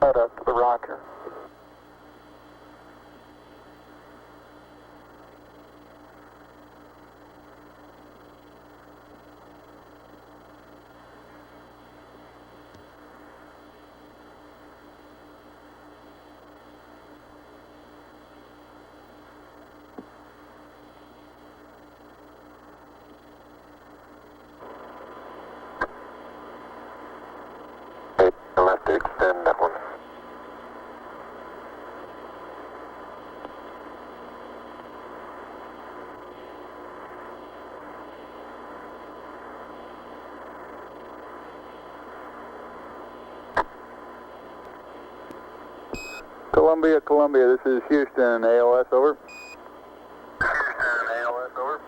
Head up to the rocker. I'll have to extend that one. Columbia, Columbia, this is Houston, AOS, over. Houston, AOS, over.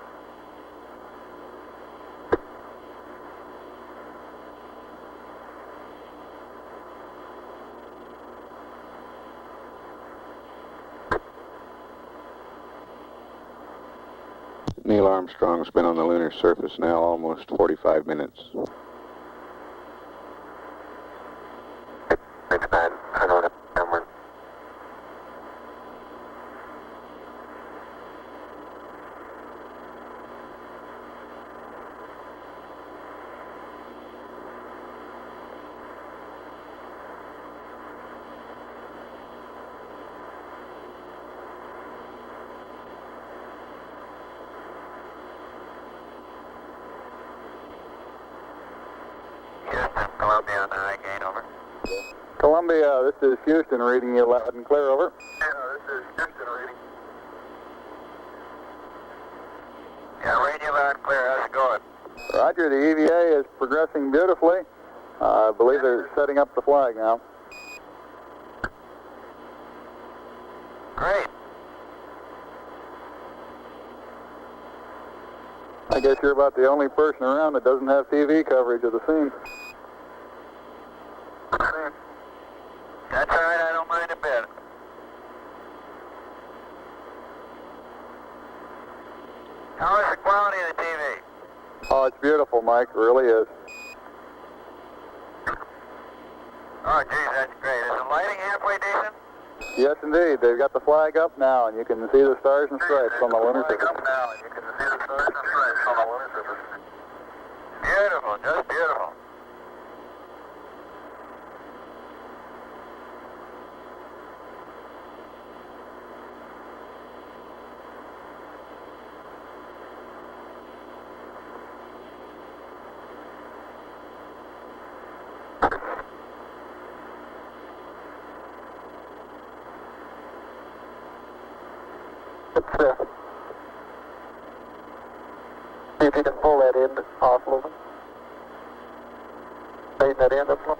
Neil Armstrong's been on the lunar surface now almost 45 minutes. It's bad. I don't have camera. Houston, Columbia on the high gain, over. Columbia, this is Houston, reading you loud and clear, over. Yeah, this is Houston reading. Yeah, radio loud and clear. How's it going? Roger, the EVA is progressing beautifully. I believe they're setting up the flag now. Great. I guess you're about the only person around that doesn't have TV coverage of the scene. That's all right. I don't mind a bit. How is the quality of the TV? Oh, it's beautiful, Mike, it really is. Oh, geez, that's great. Is the lighting halfway decent? Yes, indeed. They've got the flag up now, and you can see the stars and stripes on the lunar surface. Up now, and you can see the stars and stripes on the lunar surface. Beautiful, just beautiful. See if you can pull that end off a little bit. Straighten that end up a little.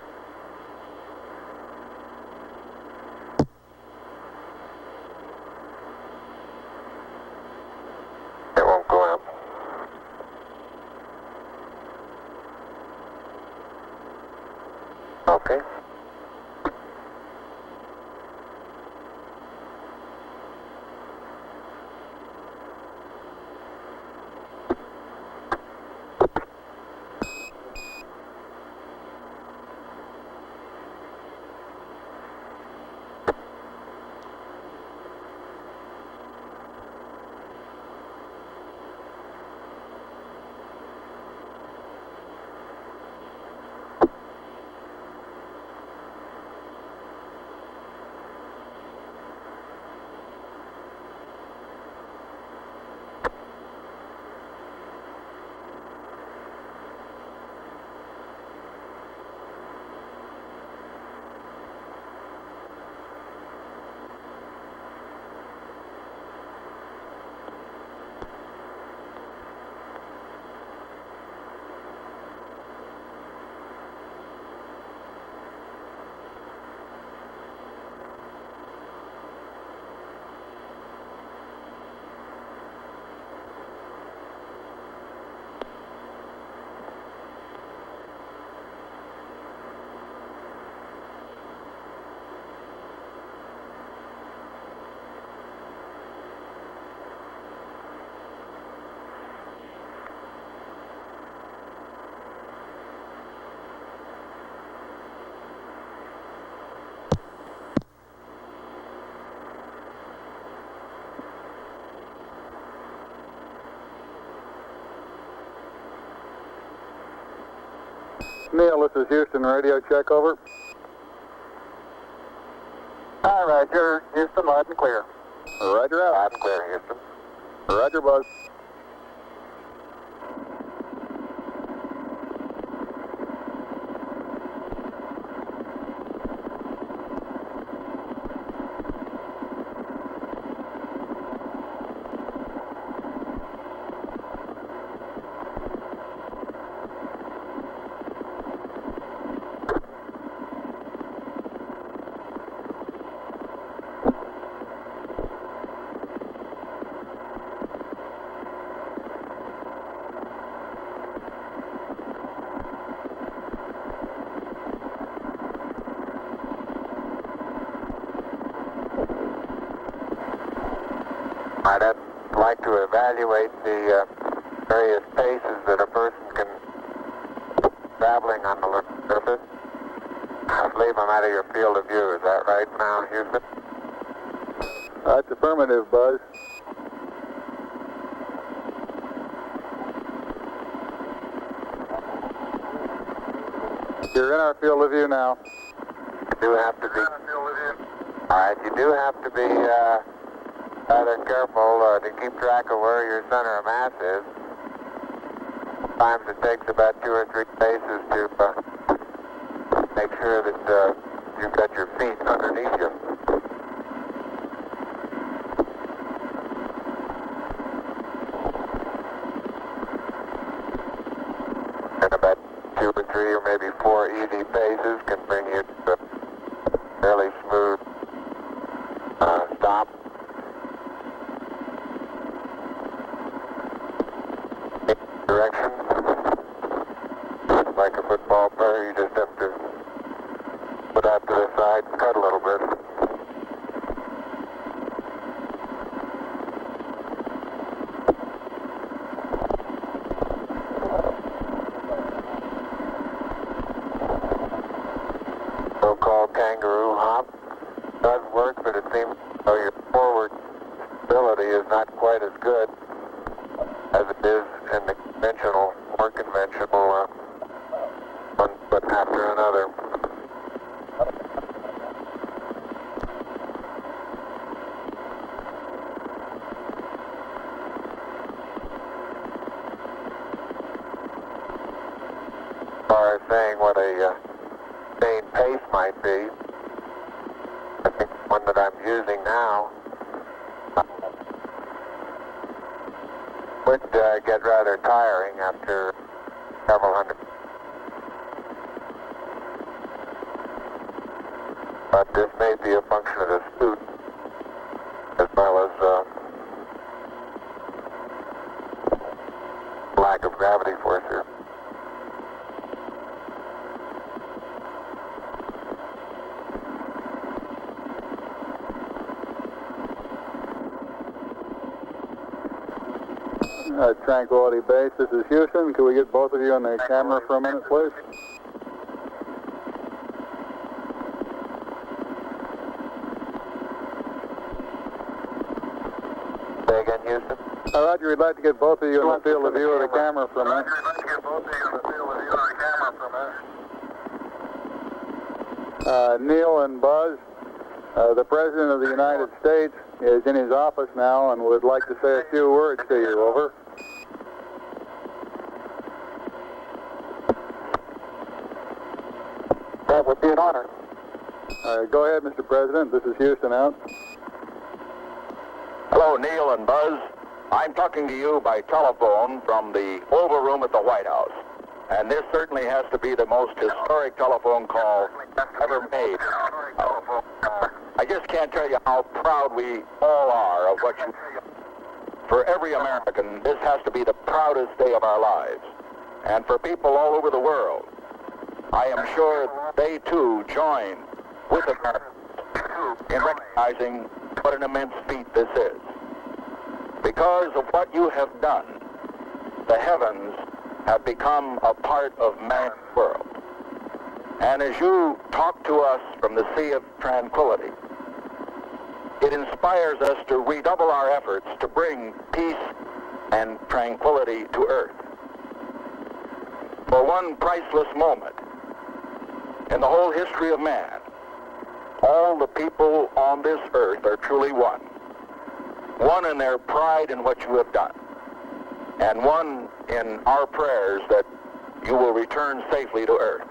It won't go up. Okay. Neil, this is Houston radio, check over. Hi, Roger. Houston, loud and clear. Roger out. Loud and clear, Houston. Roger, Buzz. I'd like to evaluate the various paces that a person can traveling on the lunar surface. I believe I'm out of your field of view. Is that right now, Houston? That's affirmative, Buzz. You're in our field of view now. You do have to be. All right, you do have to be rather careful to keep track of where your center of mass is. Sometimes it takes about 2 or 3 paces to make sure that you've got your feet underneath you. And about 2 or 3 or maybe 4 easy paces can bring you to a fairly smooth stop. Direction. Like a football player, you just have to put out to the side and cut a little bit. So-called kangaroo hop does work, but it seems as though your forward stability is not quite as good as it is in the conventional, more conventional one foot after another. As far as saying what a sustained pace might be, I think the one that I'm using now would get rather tiring after several hundred. But this may be a function of the suit as well as lack of gravity force here. Tranquility Base, this is Houston. Could we get both of you on the camera for a minute, please? Say again, Houston? Roger, we'd like to get both of you in the field of view of the camera for a minute. Roger, we'd like to get both of you in the field of view of the camera for a minute. Neil and Buzz, the President of the United States is in his office now and would like to say a few words to you. Over. That would be an honor. Go ahead, Mr. President. This is Houston out. Hello, Neil and Buzz. I'm talking to you by telephone from the Oval Room at the White House. And this certainly has to be the most historic telephone call ever made. I just can't tell you how proud we all are of what you do. For every American, this has to be the proudest day of our lives. And for people all over the world, I am sure they too join with Americans in recognizing what an immense feat this is. Because of what you have done, the heavens have become a part of man's world. And as you talk to us from the Sea of Tranquility, it inspires us to redouble our efforts to bring peace and tranquility to Earth. for one priceless moment in the whole history of man, all the people on this earth are truly one. One in their pride in what you have done, and one in our prayers that you will return safely to earth.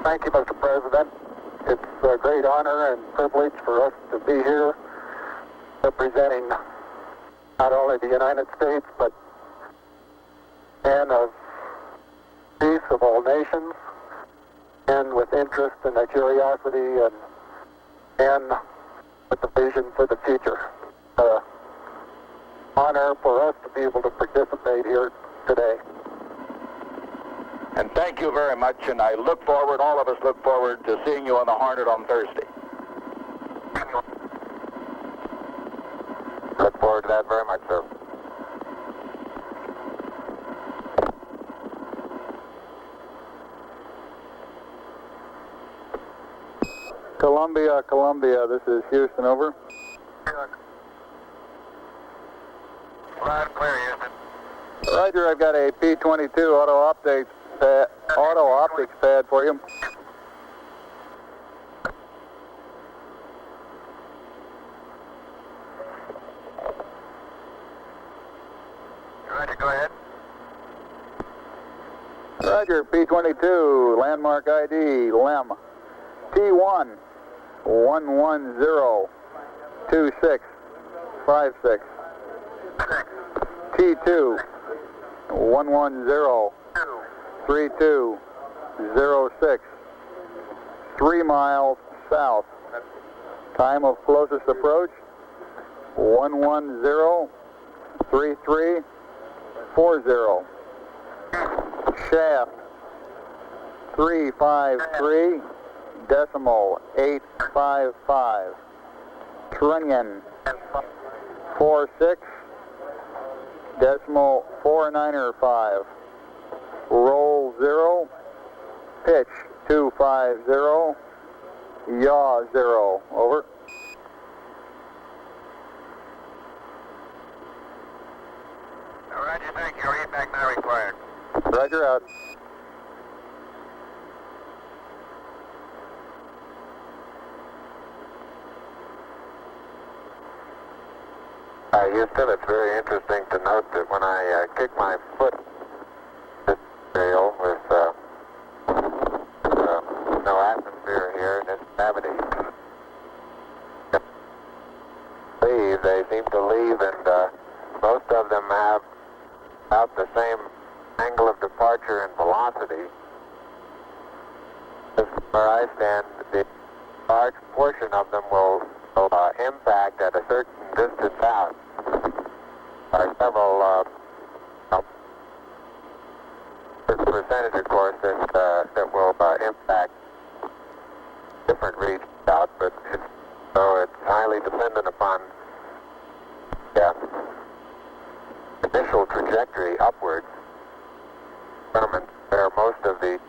Thank you, Mr. President. It's a great honor and privilege for us to be here representing not only the United States, but men of peace of all nations, men with interest and a curiosity, and men with a vision for the future. Honor for us to be able to participate here today. And thank you very much, and I look forward, all of us look forward to seeing you on the Hornet on Thursday. Look forward to that very much, sir. Columbia, this is Houston, over. Loud and clear, Houston. Roger, I've got a P-22 auto optics pad for you. Roger, go ahead. Roger, P-22, landmark ID, LEM, T1, 1102656, T2, 1103206, 3 miles south. Time of closest approach, 1103340. Shaft 353.855. Trunnion 46.495. Roll 0. Pitch 250. Yaw 0. Over. Roger, thank you. Read back now required. Roger, out. Houston, it's very interesting to note that when I kick my foot this trail with no atmosphere here and it's gravity, they seem to leave, and most of them have about the same angle of departure and velocity. Where I stand, the large portion of them will impact at a certain distance out. There are several certain percentage, of course, that will impact different regions out, but so it's highly dependent upon the initial trajectory upwards. Determines where most of the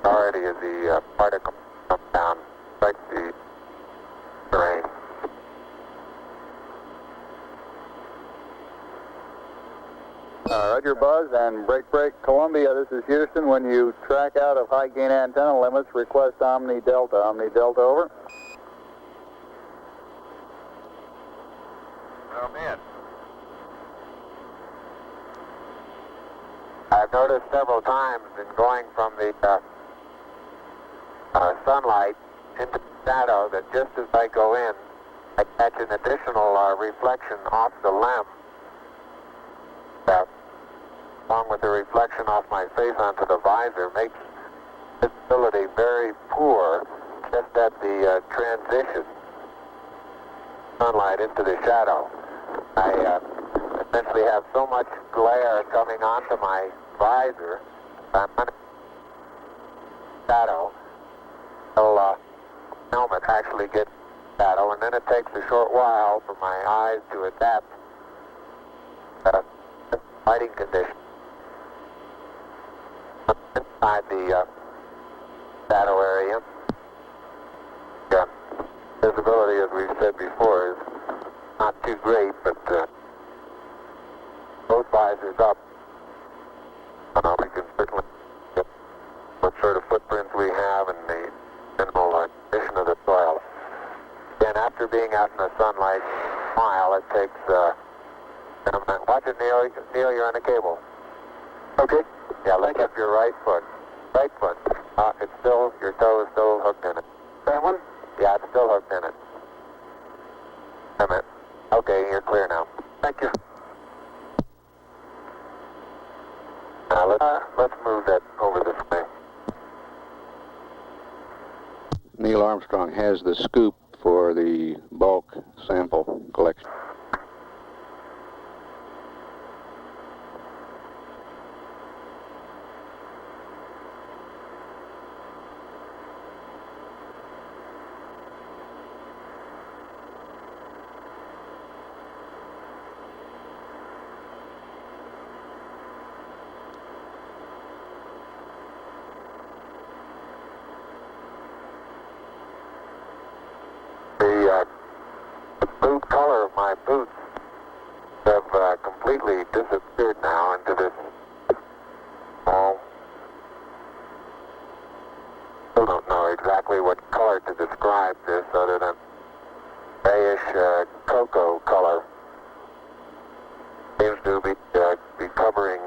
priority of the particle comes down, like the terrain. Roger, Buzz, and break, Columbia, this is Houston. When you track out of high gain antenna limits, request Omni Delta, over. Oh, man. I've noticed several times in going from the sunlight into the shadow that just as I go in, I catch an additional reflection off the LEM, along with the reflection off my face onto the visor, makes visibility very poor just at the transition sunlight into the shadow. I essentially have so much glare coming onto my visor, I'm under shadow until helmet actually gets shadow, and then it takes a short while for my eyes to adapt to lighting conditions. Inside the shadow area, visibility, as we've said before, is not too great, but both visors up. We can certainly get what sort of footprints we have and the general condition of the soil. Again, after being out in the sunlight a while, it takes watch it, Neil. Neil, you're on the cable. Okay. Yeah, lift up your right foot. Right foot. It's still, your toe is still hooked in it. That one? Yeah, it's still hooked in it. Wait a minute. Okay, you're clear now. Thank you. Now let's move that over this way. Neil Armstrong has the scoop for the bulk sample collection. The boot color of my boots have completely disappeared now into this small. I don't know exactly what color to describe this other than grayish cocoa color. Seems to be covering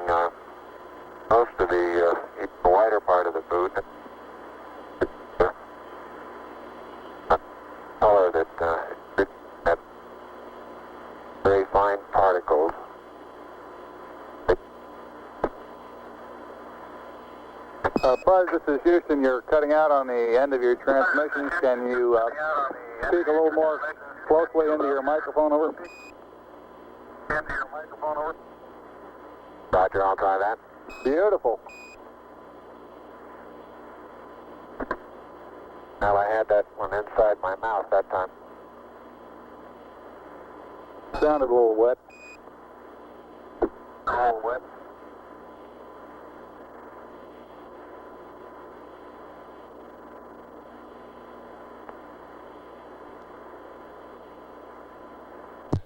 most of the wider part of the boot. Color that had very fine particles. Buzz, this is Houston. You're cutting out on the end of your transmissions. Can you speak a little more closely into your microphone over? Roger, I'll try that. Beautiful. Well, I had that one inside my mouth that time. Sounded a little wet. A little wet.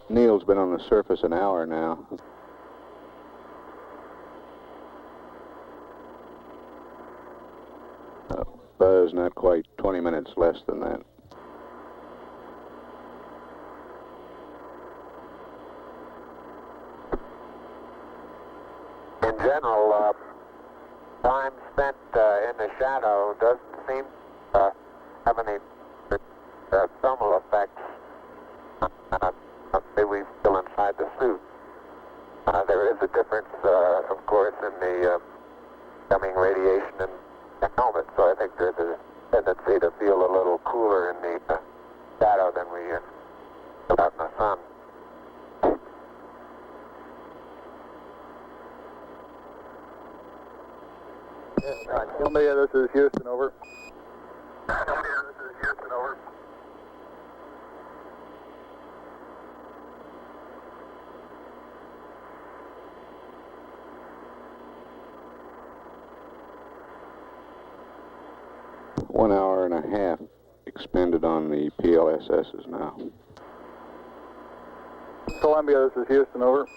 Neil's been on the surface an hour now. Buzz, not quite 20 minutes less than that. In general, time spent in the shadow doesn't seem to have any thermal effects. Say we still inside the suit. There is a difference, of course, in the coming radiation and the helmet, so I think there's a tendency to feel a little cooler in the shadow than we feel out in the sun. Columbia, this is Houston, over. Columbia, this is Houston, over. One hour and a half expended on the PLSSs now. Columbia, this is Houston, over.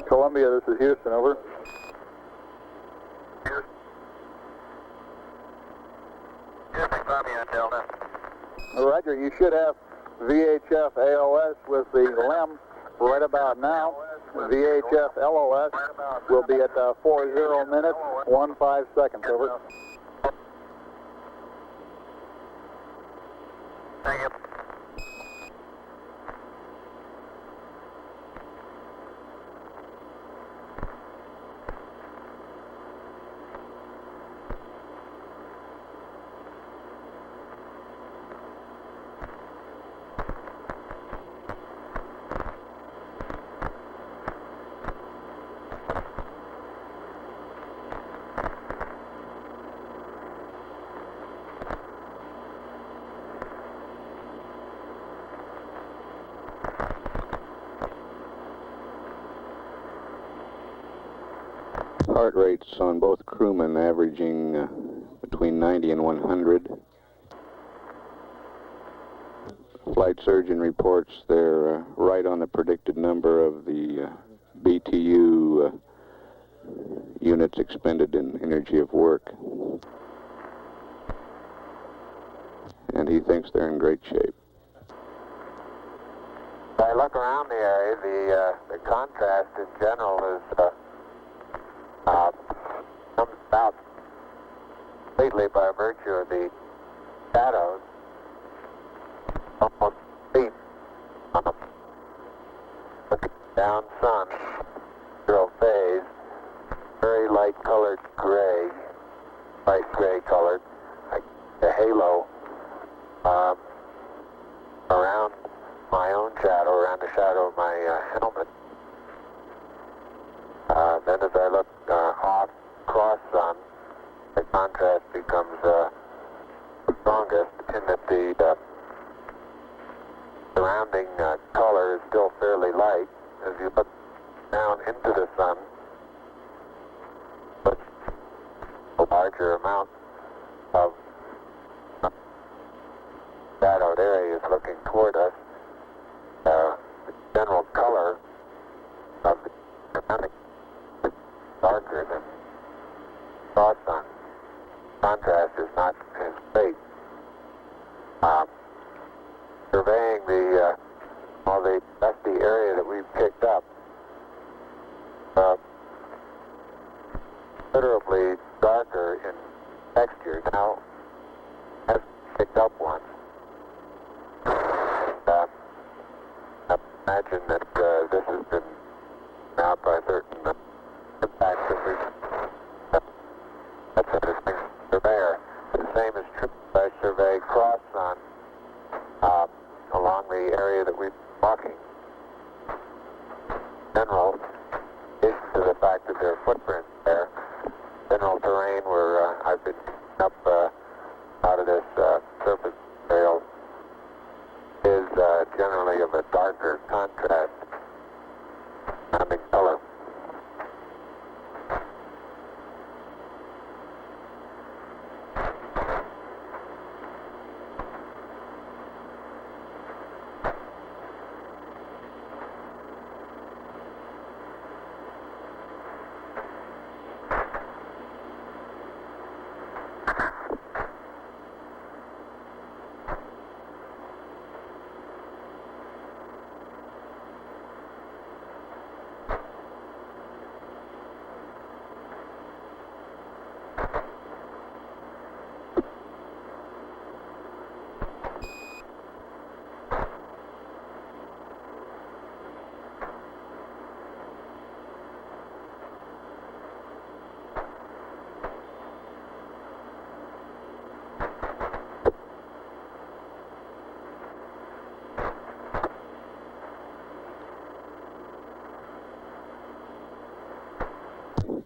Columbia, this is Houston, over. Houston, copy on Delta. Roger, you should have VHF AOS with the LEM right about now. VHF LOS will be at 40 minutes, 15 seconds, over. Heart rates on both crewmen averaging between 90 and 100. Flight surgeon reports they're right on the predicted number of the BTU units expended in energy of work. And he thinks they're in great shape. If I look around the area, the contrast in general is comes about completely by virtue of the shadows. Almost deep. Looking down sun, zero phase, very light colored gray, light gray colored, like the halo around my own shadow, around the shadow of my helmet. Then as I look off cross sun, the contrast becomes strongest in that the surrounding color is still fairly light. As you look down into the sun, but a larger amount of shadowed area is looking toward us. The general color of the surrounding is darker than cross sun. Contrast is not as great. Surveying all the dusty area that we've picked up, considerably darker in texture. Now, I've picked up one. I imagine that this has been out by certain impacts that we've that's a distinct surveyor. The same is true as I survey cross sun along the area that we've been walking. General, in addition to the fact that there are footprints there, general terrain where I've been up out of this surface trail is generally of a darker contrast, surrounding color.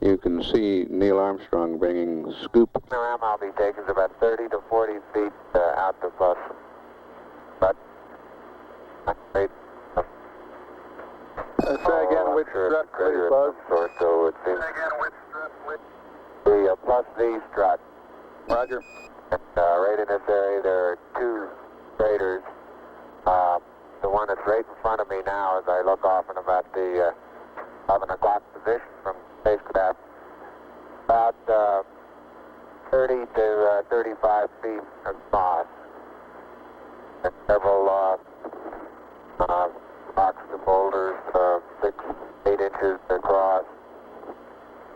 You can see Neil Armstrong bringing scoop. The ram I'll be taking is about 30 to 40 feet out to Buzz. But say again which strut, please, Buzz. So it seems the plus V strut. Roger. And, right in this area there are two craters. The one that's right in front of me now as I look off in about the 11 o'clock position from spacecraft, about 30 to 35 feet across, and several rocks and boulders 6, 8 inches across,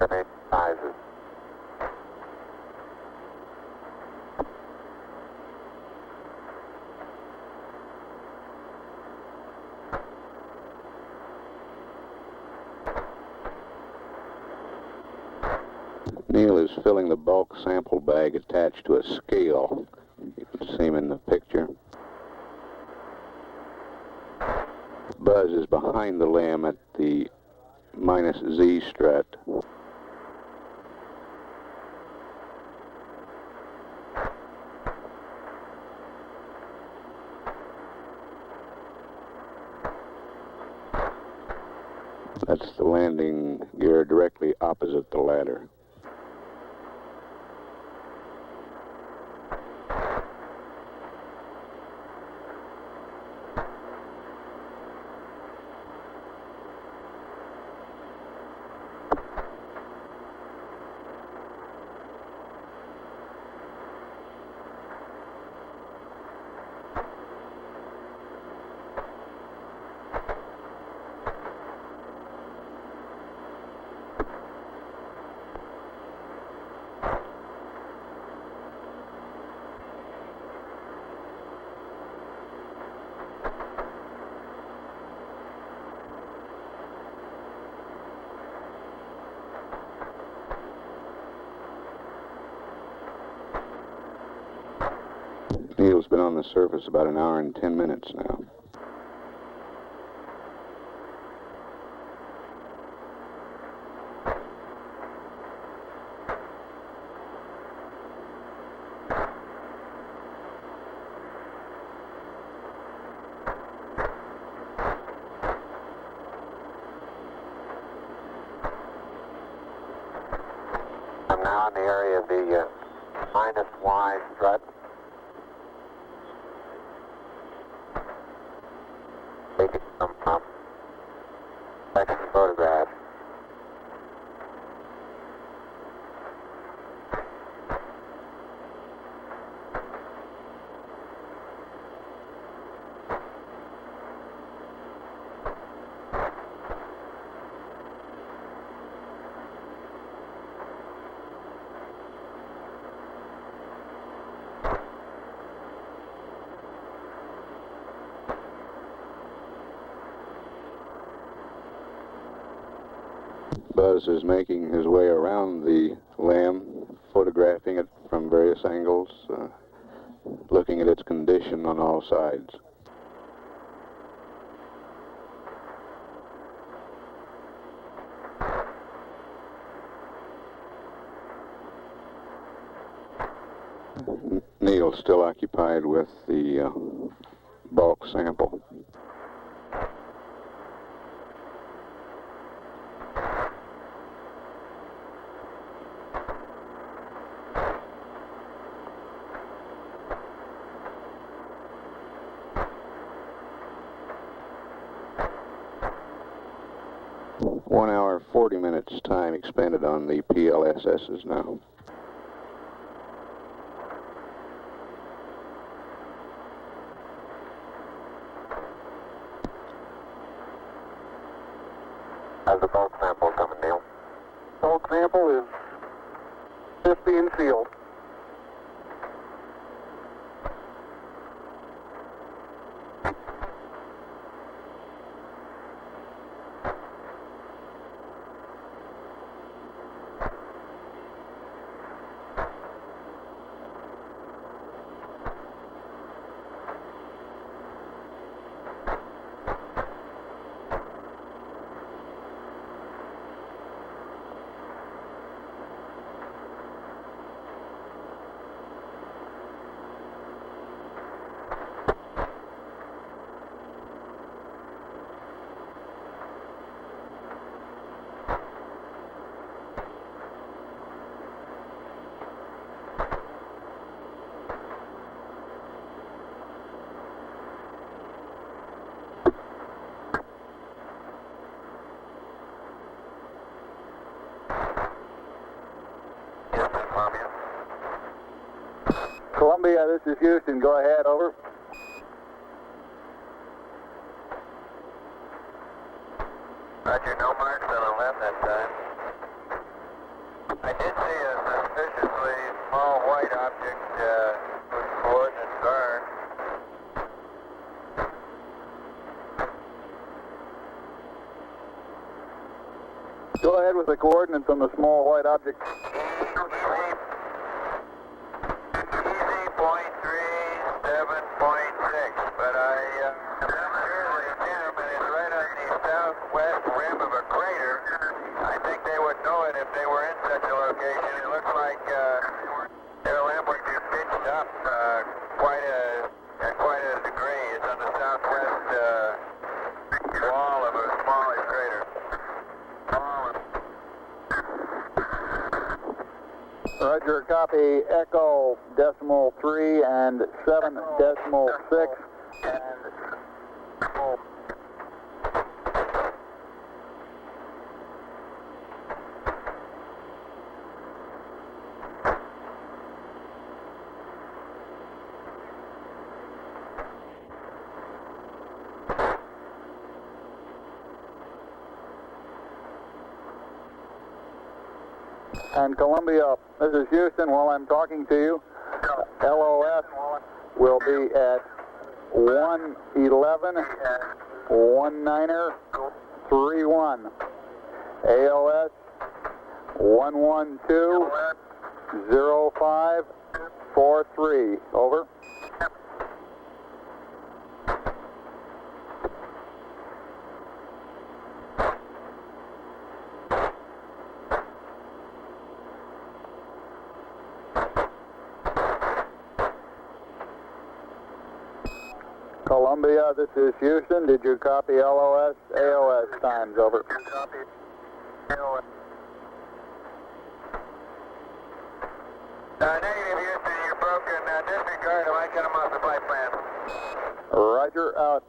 different sizes. Neil is filling the bulk sample bag attached to a scale. You can see him in the picture. Buzz is behind the limb at the -Z strut. That's the landing gear directly opposite the ladder. Neil's been on the surface about an hour and 10 minutes now. I'm now in the area of the minus Y strut. Taking some second photograph. Buzz is making his way around the LAM, photographing it from various angles, looking at its condition on all sides. Neil's still occupied with the bulk sample. One hour, 40 minutes time expended on the PLSSs now. How's the bulk sample coming, Neil? Bulk sample is just being sealed. Columbia, this is Houston. Go ahead, over. Roger, no marks on the left that time. I did see a suspiciously small white object with coordinates burned. Go ahead with the coordinates on the small white object. But I'm sure the gentleman is right on the southwest rim of a crater. I think they would know it if they were in such a location. It looks like their limb would be pitched up quite a degree. It's on the southwest wall of a smaller crater. Roger, copy Echo decimal 3 and 7 decimal 6. And Columbia, this is Houston. While I'm talking to you, LOS will be at 111 19er 31. AOS 112 0543. Over. Columbia, this is Houston. Did you copy LOS, AOS times? Over. Copy. AOS. Negative, Houston. You're broken. Disregard him. I cut him off the flight plan. Roger, out.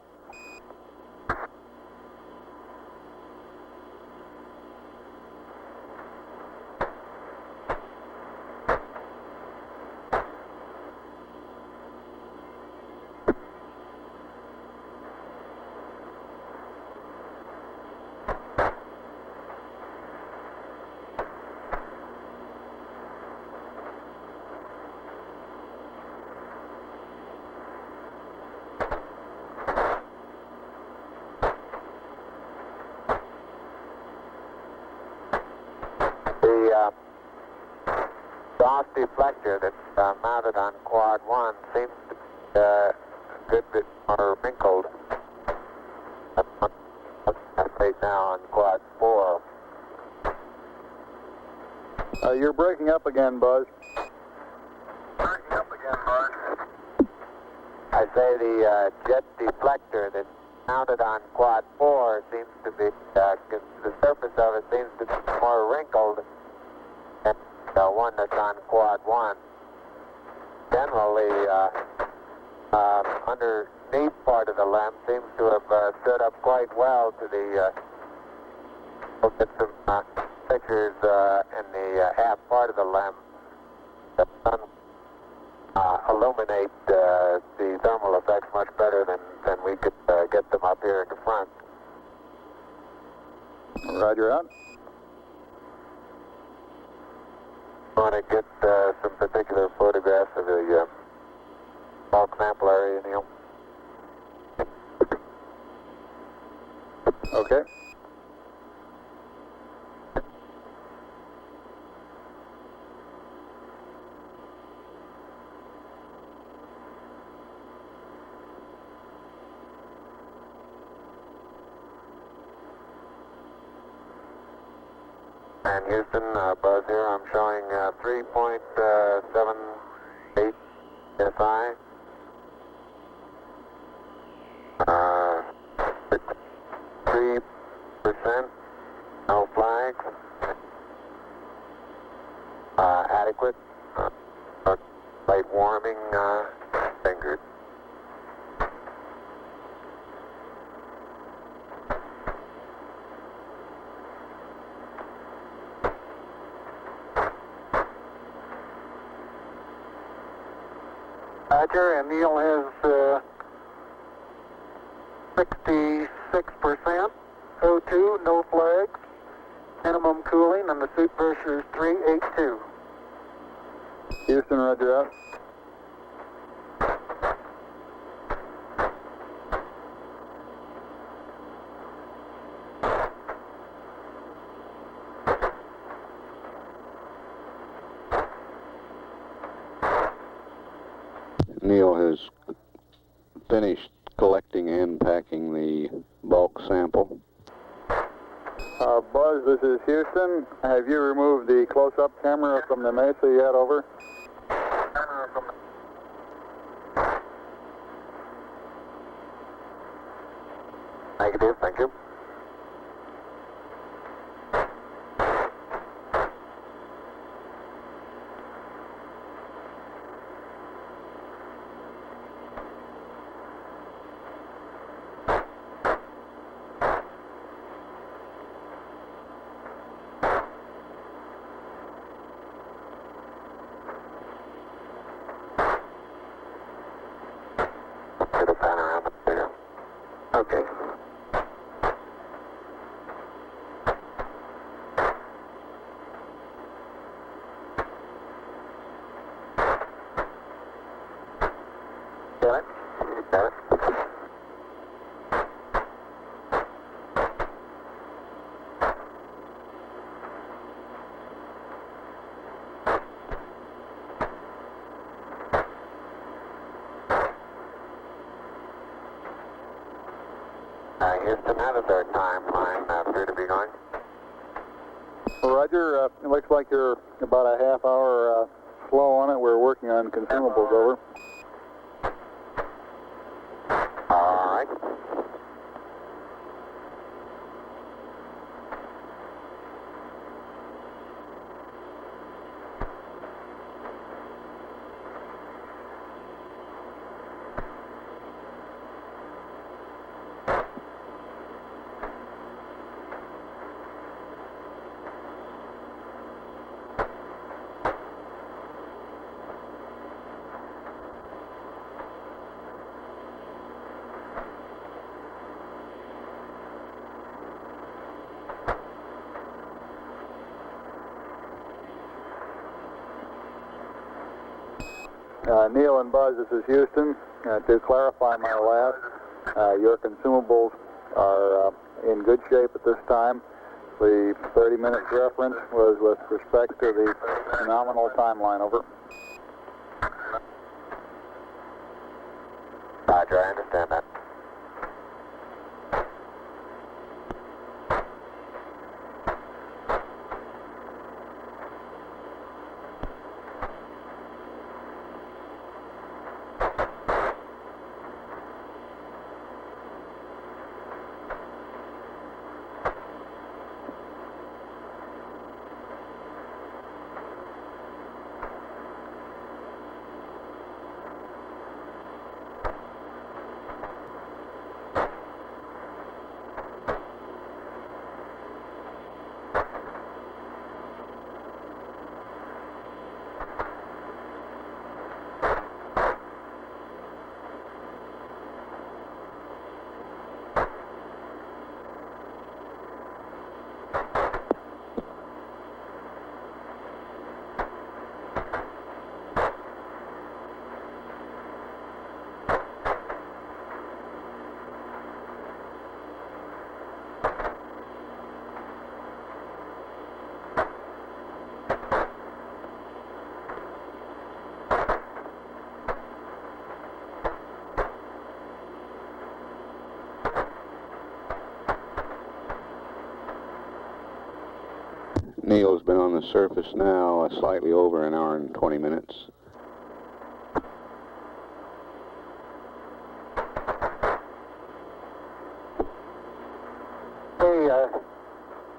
The DOS deflector that's mounted on quad 1 seems to be a good bit more wrinkled right now on quad 4. You're breaking up again, Buzz. Breaking up again, Buzz. I say the jet deflector that's mounted on quad 4 seems to be, the surface of it seems to be more wrinkled than the one that's on quad 1. Generally, underneath part of the LEM seems to have stood up quite well to the, we'll get some pictures in the half part of the LEM that illuminate the thermal effects much better than we could get them up here in the front. Roger, out. I want to get some particular photographs of the bulk sample area, Neil. Okay. And Houston, Buzz here, I'm showing 3.78 SI. 3%, no flags. Adequate. Light warming, fingered. Roger, and Neil has 66%. O2, no flags. Minimum cooling, and the suit pressure is 382. Houston, roger, out. Neil has finished collecting and packing the bulk sample. Buzz, this is Houston. Have you removed the close-up camera from the Mesa yet? Over. Negative, thank you. Okay. Got it? Got it. Houston, how does our timeline appear to be going? Roger, it looks like you're about a half hour slow on it. We're working on consumables, over. All right. Neil and Buzz, this is Houston. To clarify my last, your consumables are in good shape at this time. The 30-minute reference was with respect to the nominal timeline, over. Roger, I understand that. Neil's been on the surface now slightly over an hour and 20 minutes.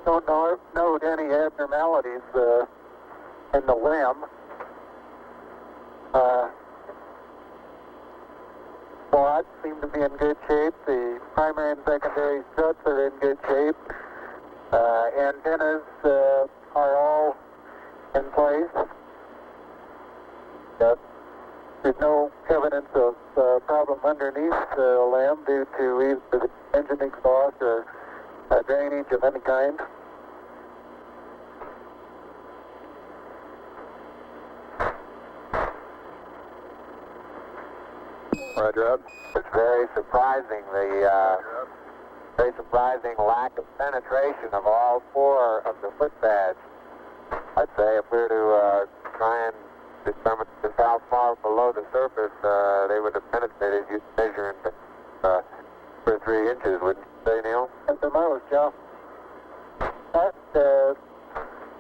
Don't note any abnormalities in the limb. Quads seem to be in good shape. The primary and secondary struts are in good shape. Antennas are all in place. There's no evidence of problem underneath the limb due to either the engine exhaust or drainage of any kind. Roger out. It's very surprising, very surprising lack of penetration of all four of the foot pads. I'd say if we were to try and determine just how far below the surface they would have penetrated, you'd measure in 2 or 3 inches, wouldn't you say, Neil? At the most, yeah. That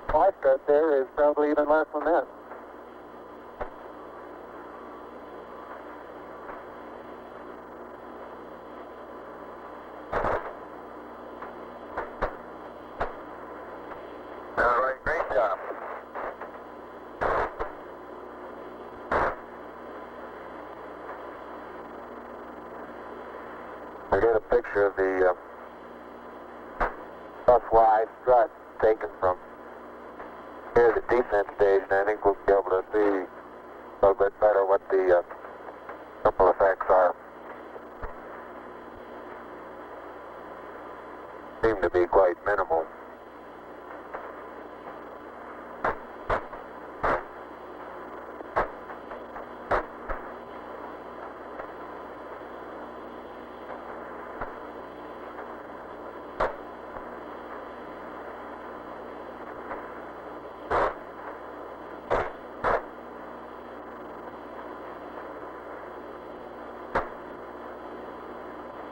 fly strut there is probably even less than that. All right, great job. I get a picture of the bus-wide strut taken from here, the descent stage, and I think we'll be able to see a little bit better what the ripple effects are. seem to be quite minimal.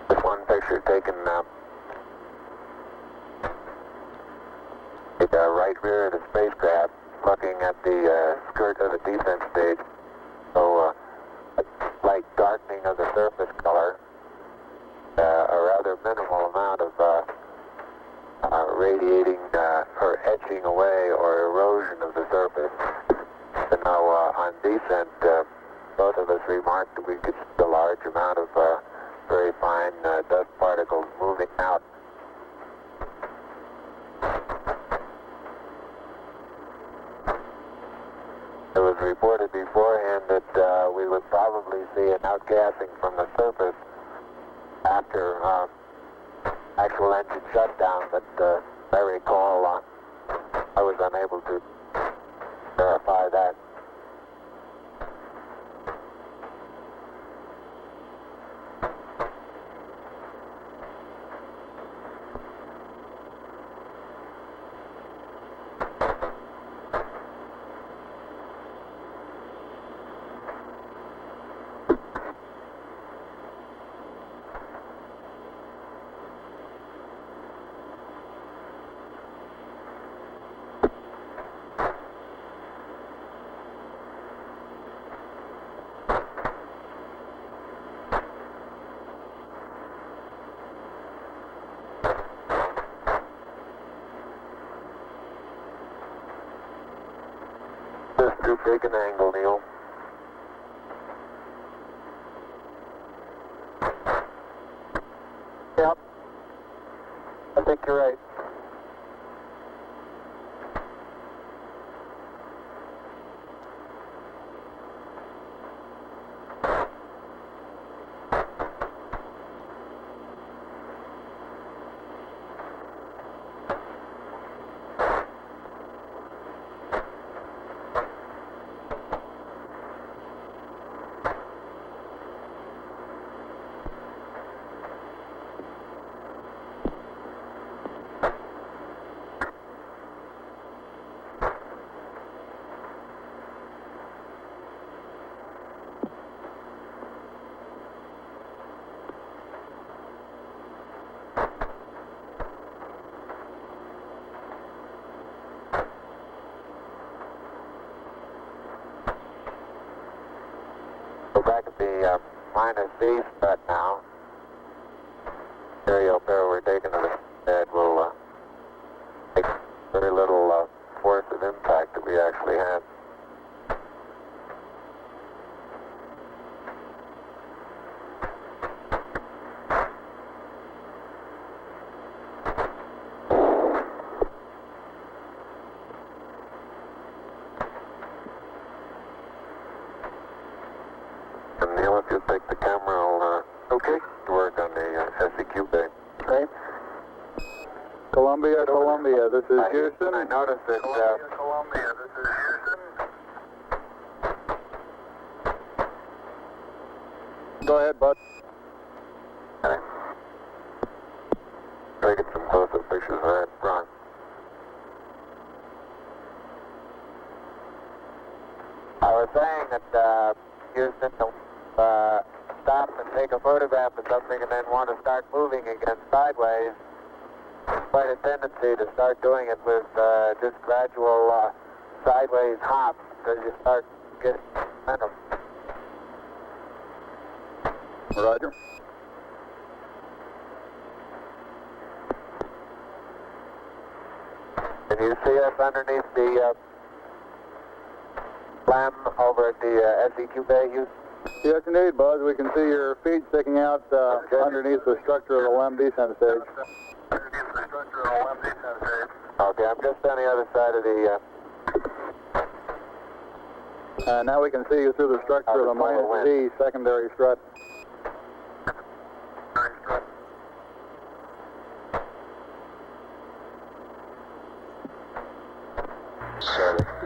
This one picture taken the right rear of the spacecraft, looking at the skirt of the descent stage. So a slight darkening of the surface color, a rather minimal amount of radiating or etching away or erosion of the surface. And now on descent, both of us remarked that we could see a large amount of very fine dust particles moving out. It was reported beforehand that we would probably see an outgassing from the surface after actual engine shutdown, but I recall I was unable to verify that. Just too big an angle, Neil. Yep. I think you're right. We're back at the minus C strut now. Stereo pair we're taking to the bed will take very little force of impact that we actually had. And Neil, if you'll take the camera, I'll to work on the SEQ bay. Okay. Columbia, Columbia, this is Houston. I noticed that Columbia, this is Houston. Go ahead, bud. try to get some close-up pictures of that. Ron. I was saying that Houston stop and take a photograph of something and then want to start moving again sideways. There's quite a tendency to start doing it with just gradual sideways hops because you start getting momentum. Roger. Can you see us underneath the LEM over at the SEQ bay, Houston? Yes, indeed, Buzz. We can see your feet sticking out underneath the structure of the LEM descent stage. Okay, I'm just on the other side of the... Now we can see you through the structure of the minus Z secondary strut.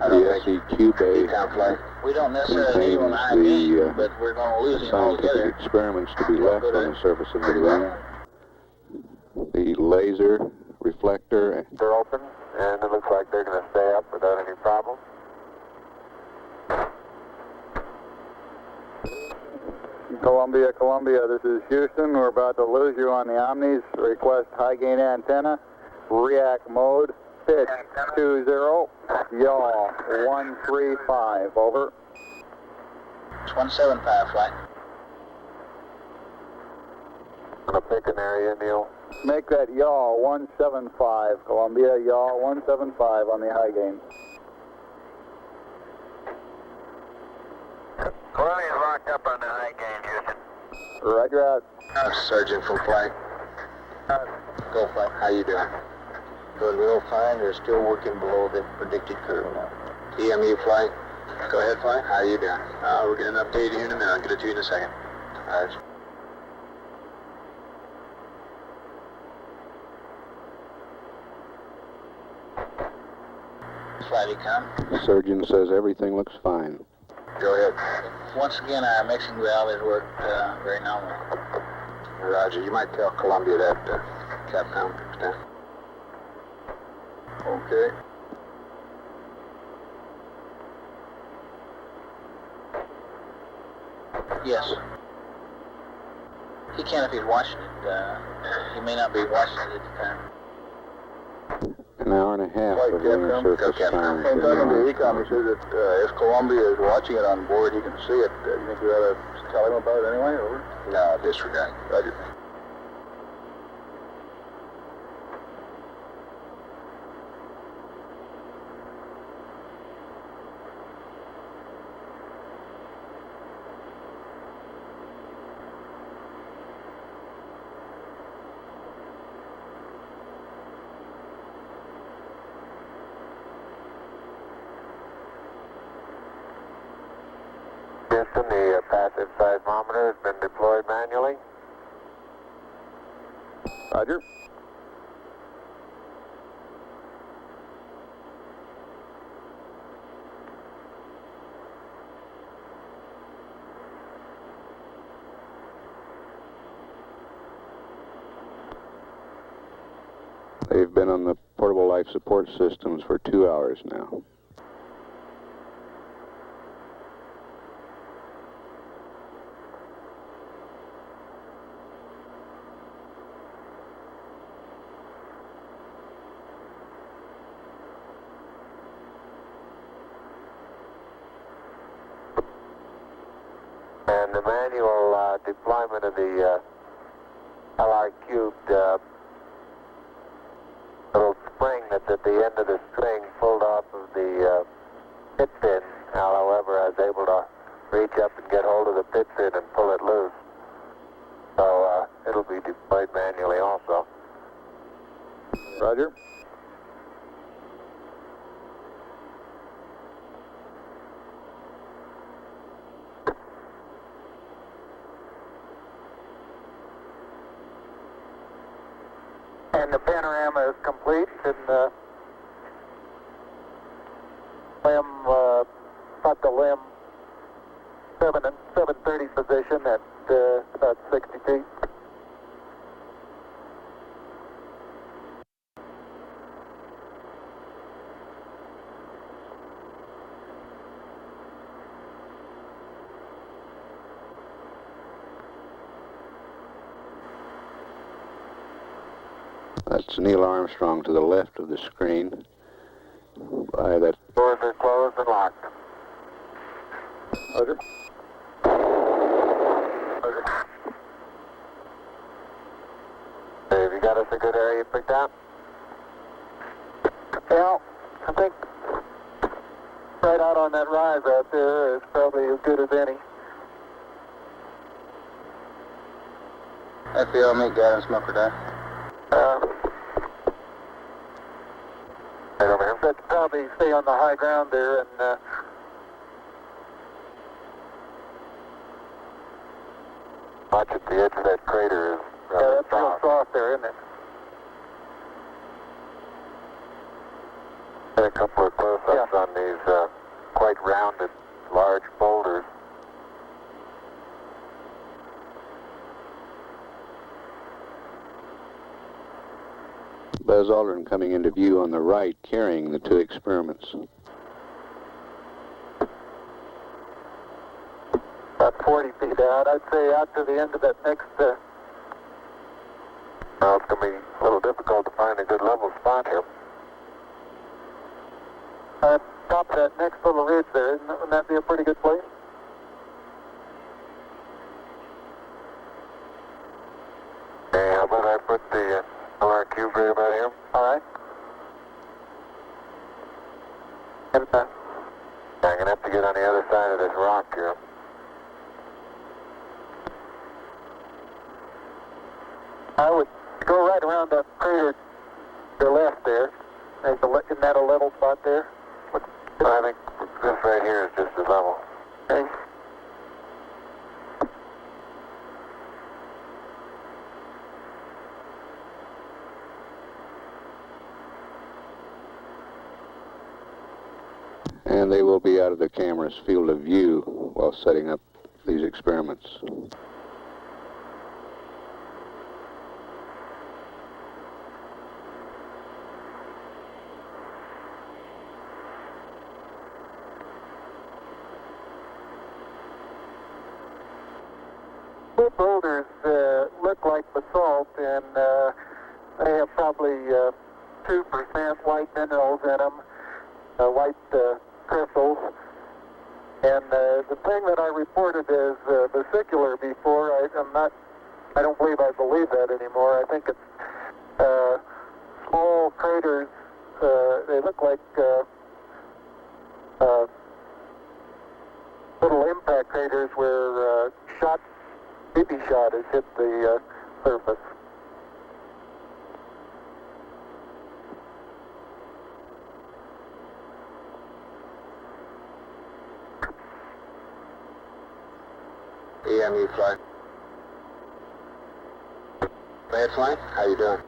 The SEQ bay We don't necessarily need him on the high gain, contains but we're going to lose the him altogether. scientific experiments to be left on the surface of the moon. The laser reflector. They're open, and it looks like they're going to stay up without any problem. Columbia, this is Houston. We're about to lose you on the Omnis. Request high gain antenna. React mode. Pitch 20. Yaw 135. Over. It's 175 flight. I'm going to pick an area, Neil. Make that yaw 175. Columbia, yaw 175 on the high gain. Colonia's locked up on the high gain, Houston. Roger out. Sergeant, full flight. Go flight. How you doing? Doing real fine. They're still working below the predicted curve now. EMU flight. Go ahead, flight. How you doing? We're getting an update here in a minute. I'll get it to you in a second. All right. Flighty come. Surgeon says everything looks fine. Go ahead. Once again, our mixing valve has worked very nominal. Roger. You might tell Columbia that Capcom fixed that. Okay. Yes. He can if he's watching it. He may not be watching it at the time. An hour and a half of lunar surface time. I'm talking to Ecom. He says that if Columbia is watching it on board, he can see it. You think we ought to tell him about it anyway? Over? No, disregard. Roger. Houston, the passive seismometer has been deployed manually. Roger. They've been on the portable life support systems for 2 hours now. And the manual deployment of the LR cubed little spring that's at the end of the string pulled off of the pit fin. Al, however, I was able to reach up and get hold of the pit fin and pull it loose. So it'll be deployed manually also. Roger. And the panorama is complete, and got the limb 730 position at about 60 feet. That's Neil Armstrong to the left of the screen. By that. Doors are closed and locked. Roger. Have you got us a good area picked out? Yeah, I think right out on that rise out there is probably as good as any. FBL, make guidance smoker down. Right over here. But probably stay on the high ground there and Much at the edge of that crater is yeah, rather that's real soft. soft there, isn't it? Get a couple of close-ups on these quite rounded, large boulders. Buzz Aldrin coming into view on the right, carrying the two experiments. About 40 feet out. I'd say out to the end of that next... Well, it's going to be a little difficult to find a good level spot here. Top of that next little ridge there, wouldn't that be a pretty good place? Hey, how about I put the LRQ right about here? All right. And, I'm going to have to get on the other side of this rock here. I would go right around that crater to the left there. Isn't that a level spot there? I think this right here is just as level. Okay. And they will be out of the camera's field of view while setting up these experiments. The boulders look like basalt, and they have probably 2% white minerals in them, white crystals. And the thing that I reported as vesicular before, I don't believe I believe that anymore. I think it's small craters. They look like little impact craters where BB shot has hit the surface. EMU flight. Go ahead, flight. How you doing?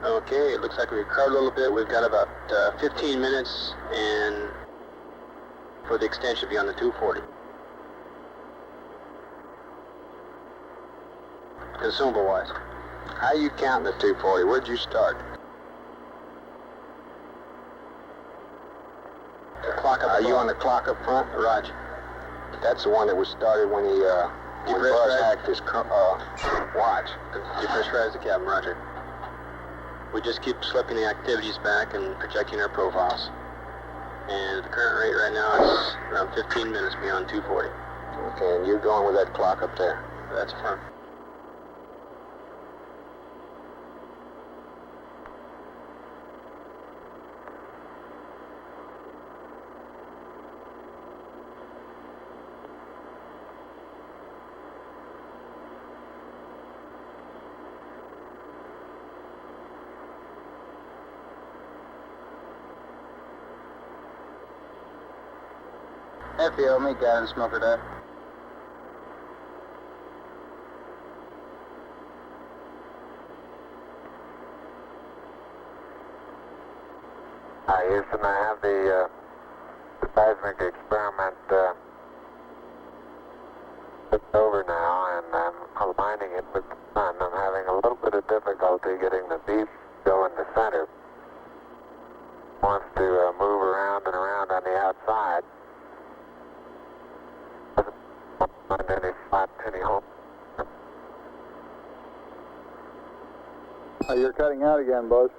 Okay, it looks like we recovered a little bit. We've got about 15 minutes, and for the extension will be on the 240. Consumable-wise, how you counting the 240? Where'd you start? The clock up. Are you on the clock up front? Roger. That's the one that was started when he Buzz hacked his watch. Depressurize the cabin, Roger. We just keep slipping the activities back and projecting our profiles. And the current rate right now is around 15 minutes beyond 240. Okay, and you're going with that clock up there? That's firm. FBO, meet guy and smoker that. Hi, Houston, I have the seismic experiment flipped over now, and I'm aligning it with the sun. I'm having a little bit of difficulty getting the beep go in the center. Wants to move around and around on the outside. Doesn't find any spot, any hole. You're cutting out again, Buzz.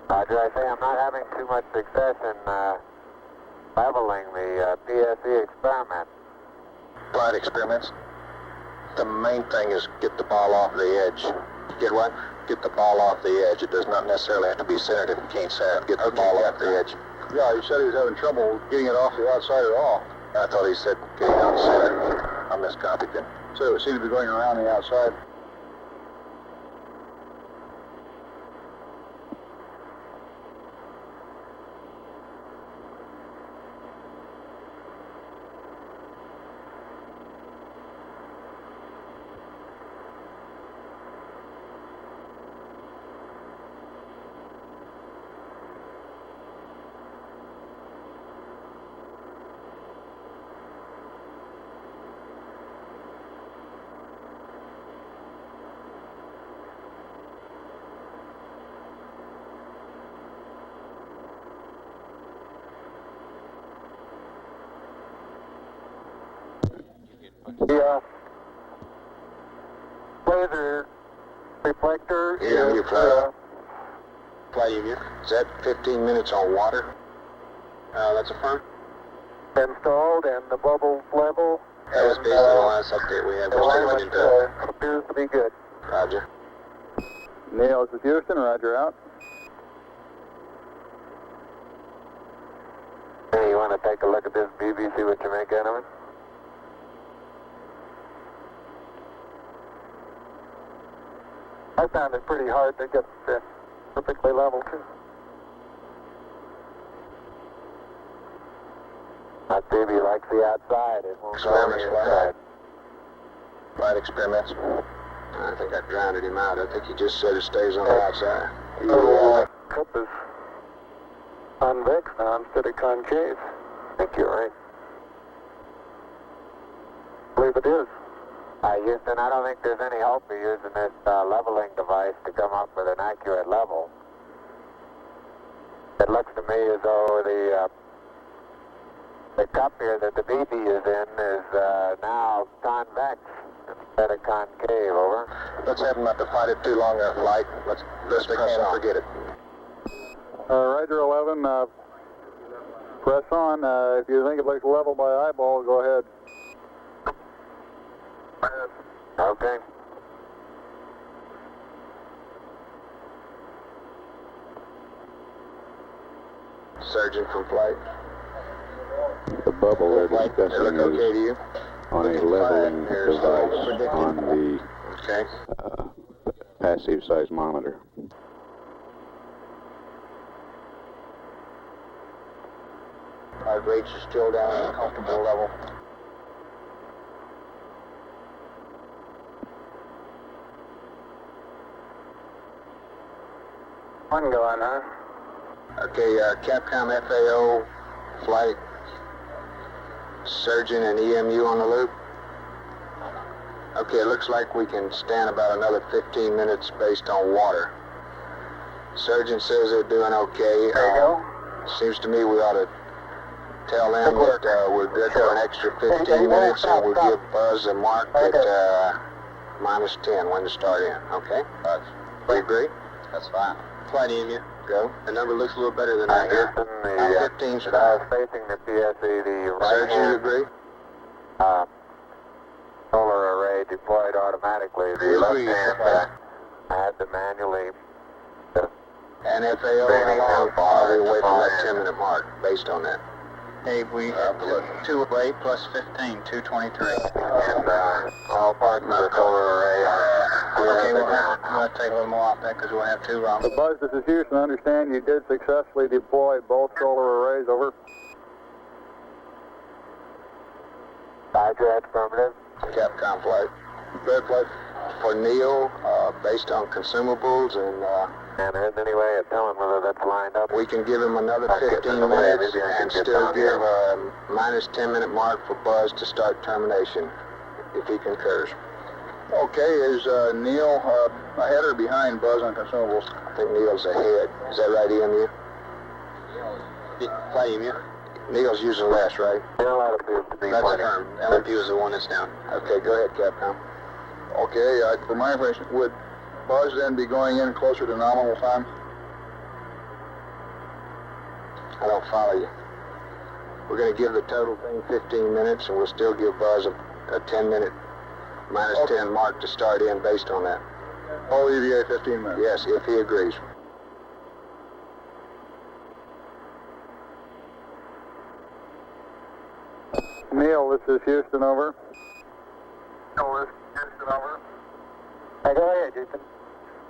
Roger, I say I'm not having too much success in leveling the PSE experiment. Flight experiments. The main thing is get the ball off the edge. Get what? Get the ball off the edge. It does not necessarily have to be centered if you can't center it. Get the ball off the edge. Yeah, he said he was having trouble getting it off the outside at all. I thought he said getting out center. I miscopied then. So it seemed to be going around the outside. The laser reflector EMU is flight. Flight EMU. Is that 15 minutes on water? That's affirmed. installed and the bubble level. That was based on the last update we had. The We're still alignment looking to. appears to be good. Roger. Neil, this is Houston. Roger out. Hey, you want to take a look at this BB, see what you make out of it? I found it pretty hard to get perfectly level too. That BB likes the outside. It won't go on Experiments, the flight. inside. Flight experiments. I think I drowned him out. I think he just said it stays on the outside. Cup is convex now instead of concave. I think you're right. I believe it is. Houston, I don't think there's any hope of using this leveling device to come up with an accurate level. It looks to me as though the cup here that the BB is in is now convex instead of concave, over. Let's have him not to fight it too long on flight. Let's press on. Forget it. Roger 11, press on. If you think it looks level by eyeball, go ahead. Okay. Surgeon from flight. The bubble they're Flight, they look discussing okay to is you? on a Looking leveling fine. Here's device predicted. on the Okay. passive seismometer. Our rates are still down at a comfortable level. One going, huh? Okay, Capcom FAO flight, surgeon and EMU on the loop. Okay, it looks like we can stand about another 15 minutes based on water. Surgeon says they're doing okay. There you go. Seems to me we ought to tell them that we're good for an extra 15 minutes and we'll give Buzz a mark at minus 10 when to start in, okay? We agree? That's fine. Flight EMU, go. The number looks a little better than I hear. Houston, Now 15's the fine. facing the PSE, the right Surgeon, you hand agree? solar array deployed automatically. The We left agree, hand yes. I had to manually And FAO, how long are we away from that 10-minute mark based on that? Hey, we have 2 away plus 15, 223. and all parts of the solar array are Okay, the we'll ground. have to take a little more off that because we'll have 2 wrong. Buzz, this is Houston. I understand you did successfully deploy both solar arrays, over. Roger, affirmative. Capcom flight. Third flight for Neil, based on consumables, and And there isn't any way of telling whether that's lined up. we can give him another I'll get 15 the way, minutes maybe I can and get still down give here. a minus 10-minute mark for Buzz to start termination, if he concurs. Okay, is Neil ahead or behind Buzz on consumables? I think Neil's ahead. Is that right, EMU? Flight EMU? Neil's using less, right? Still, that appears to be That's plenty. affirmed. LMU is the one that's down. Okay, go ahead, Capcom. Okay, for my information, would Buzz then be going in closer to nominal time? I don't follow you. We're going to give the total thing 15 minutes, and we'll still give Buzz a 10-minute minus 10 mark to start in based on that. All EVA 15 minutes. Yes, if he agrees. Neil, this is Houston, over. Neil, this is Houston, over. Hey, go ahead, Houston.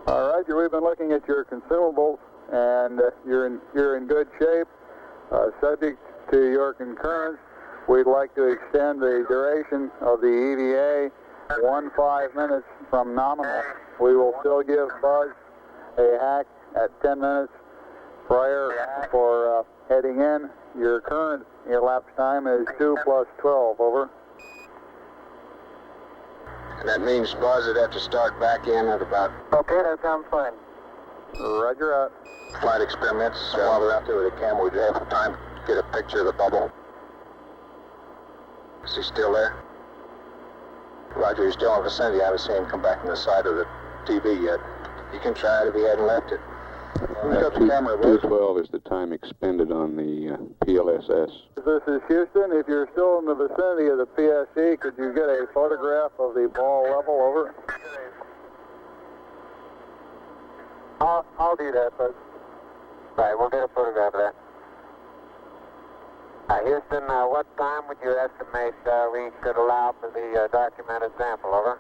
All right, we've been looking at your consumables, and you're in good shape. Subject to your concurrence, we'd like to extend the duration of the EVA 15 minutes from nominal. We will still give Buzz a hack at 10 minutes prior for heading in. Your current elapsed time is 2 plus 12, over. And that means Buzz would have to start back in at about Okay, that sounds fine. Roger out. flight experiments. While they're out there with the camera, we'd have time to get a picture of the bubble. Is he still there? Roger, you're still in the vicinity. I haven't seen him come back from the side of the TV yet. You can try it if he hadn't left it. Who's got the camera, boys? 212 is the time expended on the PLSS. This is Houston. If you're still in the vicinity of the PSC, could you get a photograph of the ball level? Over. I'll do that, bud. Right, we'll get a photograph of that. Houston, what time would you estimate we could allow for the documented sample? Over.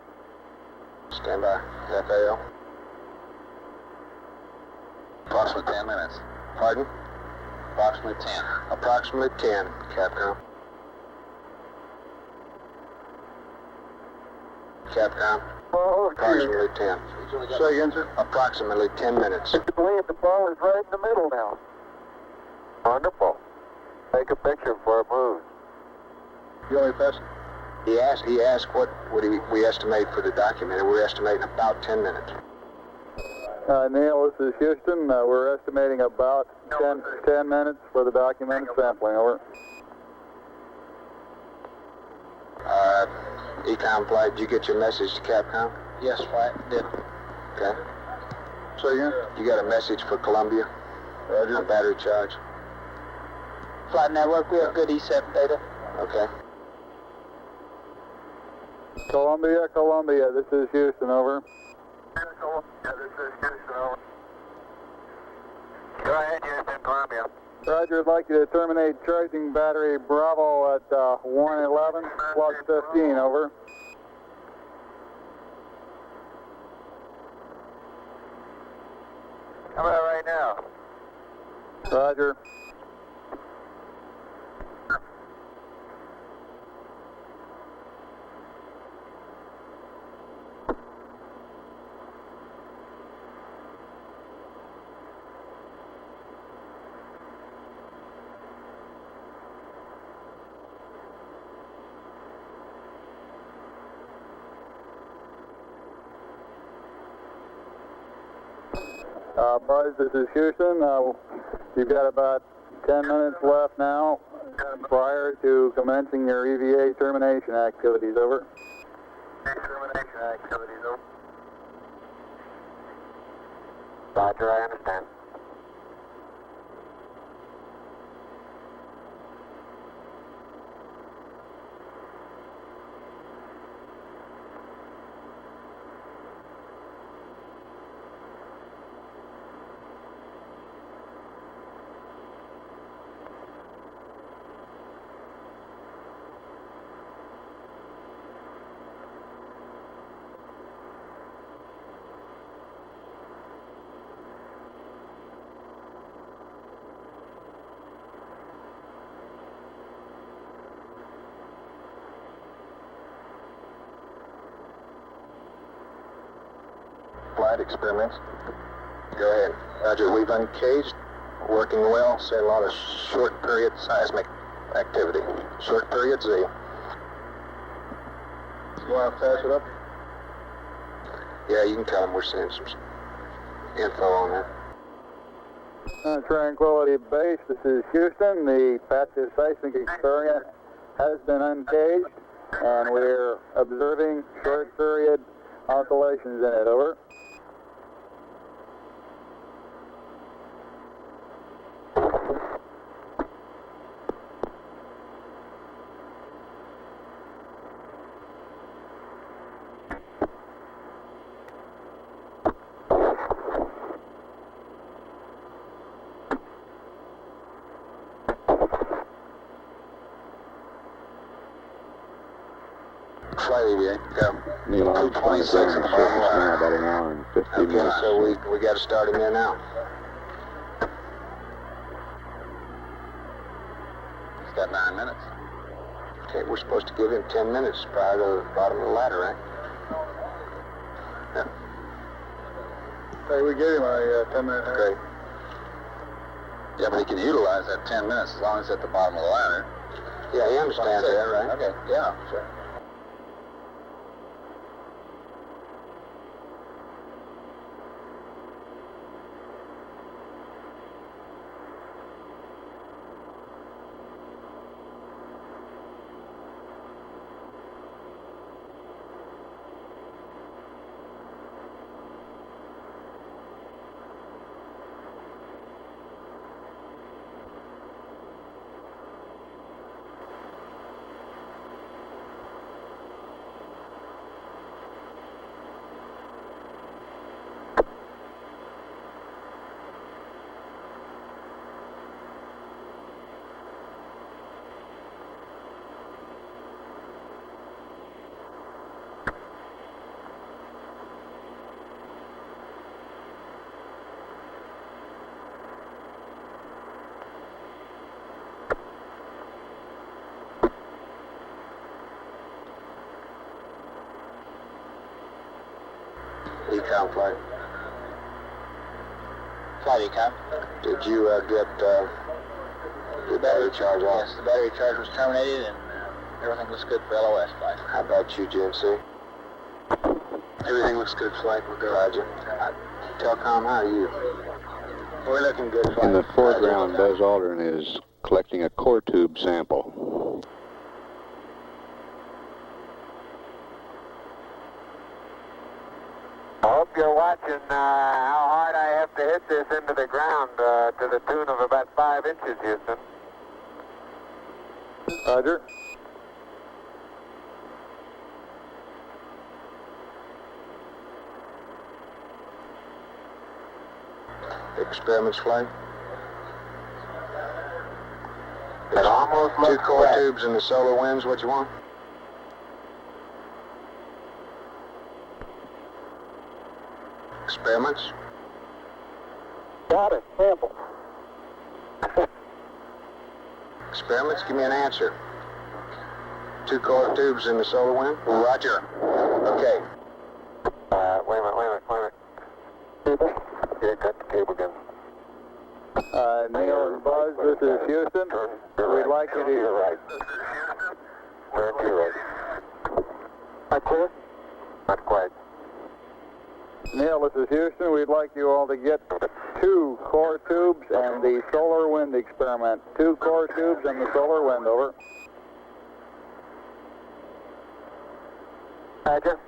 Stand by. FAO. Approximately 10 minutes. Pardon? Approximately 10. Approximately 10, Capcom. Capcom. Oh, Approximately 10. Say again, sir? Approximately 10 minutes. I believe the ball is right in the middle now. Wonderful. Take a picture before it moves. You want me to pass? He asked what would we estimate for the document, and we're estimating about 10 minutes. Neil, this is Houston. We're estimating about 10 minutes for the documented sampling. Over. Ecom flight, did you get your message to Capcom? Yes, flight, did. Okay. So You got a message for Columbia? Roger. On battery charge? Flight network, we have good ESEP data. Okay. Columbia, this is Houston. Over. Go ahead, Houston, Columbia. Roger, I'd like you to terminate charging battery Bravo at 111 plus 15. Over. How about right now? Roger. Buzz, this is Houston. You've got about 10 minutes left now prior to commencing your EVA termination activities. Over. Termination activities, over. Roger, I understand. Flight experiments. Go ahead. Roger, we've uncaged. Working well. See a lot of short period seismic activity. Short period Z. You want to pass it up? Yeah, you can tell them we're seeing some info on that. Tranquility Base, this is Houston. The passive seismic experiment has been uncaged, and we're observing short period oscillations in it. Over. Flight EVA, go. Neil Armstrong is 226 on at the the surface bottom now, line. about an hour and 50 Okay, minutes. so we got to start him in now. He's got 9 minutes. Okay, we're supposed to give him 10 minutes prior to the bottom of the ladder, right? Yeah. Hey, we gave him a 10-minute. Great. Yeah, but he can utilize that 10 minutes as long as it's at the bottom of the ladder. Yeah, he understands that, right? Okay, yeah, sure. Decom flight. Flight Decom. Did you get the battery charge off? Yes, the battery charge was terminated and everything looks good for LOS flight. How about you, GMC? Everything looks good, flight. We're good. Roger. Telcom, how are you? We're looking good, flight. In the foreground, Buzz Aldrin is collecting a core tube sample. I hope you're watching how hard I have to hit this into the ground to the tune of about 5 inches, Houston. Roger. Experiments flight. It almost Two looks core correct. tubes and the solar winds, what you want? Experiments? Got it. Sample. Experiments, give me an answer. Two core tubes in the solar wind? Roger. Okay. Wait a minute. Yeah, cut the cable again. Neil and Buzz, this is Houston. We'd like you to... You're right. Turn to your right. Not clear? Not quite. Neil, this is Houston. We'd like you all to get 2 core tubes and the solar wind experiment. 2 core tubes and the solar wind, over. Roger.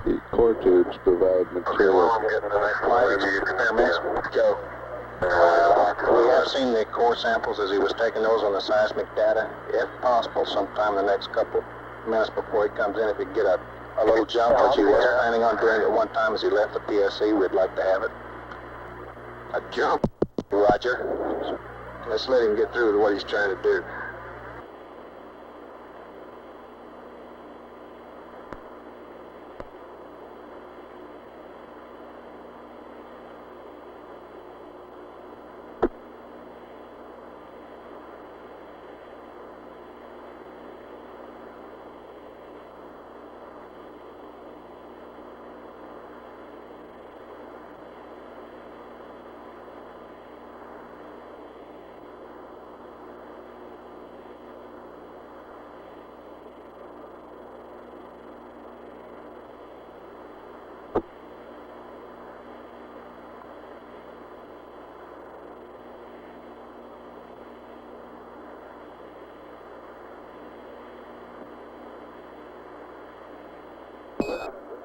The core tubes provide material. Experiments. Go. We have seen the core samples as he was taking those on the seismic data. If possible, sometime in the next couple minutes before he comes in, if he can get a little jump, which he was planning on doing at one time as he left the PSC, we'd like to have it. A jump? Roger. Let's let him get through with what he's trying to do.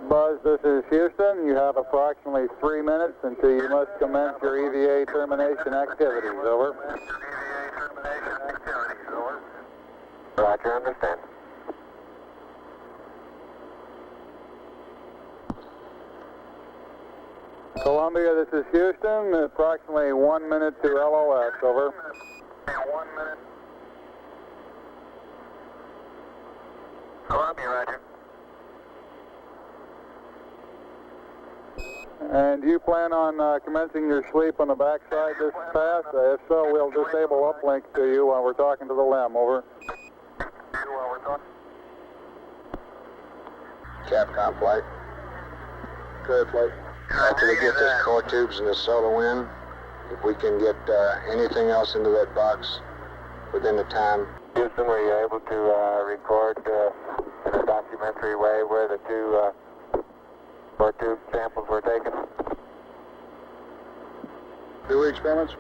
Buzz, this is Houston. You have approximately 3 minutes until you must commence your EVA termination activities, over. Roger, understand. Columbia, this is Houston. Approximately 1 minute to LOS, over. 1 minute. Columbia, Roger. And do you plan on commencing your sleep on the backside this pass? If so, we'll disable uplink to you while we're talking to the LEM, over. Capcom flight. Good flight. After we get this core tubes and the solar wind, if we can get anything else into that box within the time. Houston, were you able to record in a documentary way where the 2 core tube samples were taken? Do we experiments?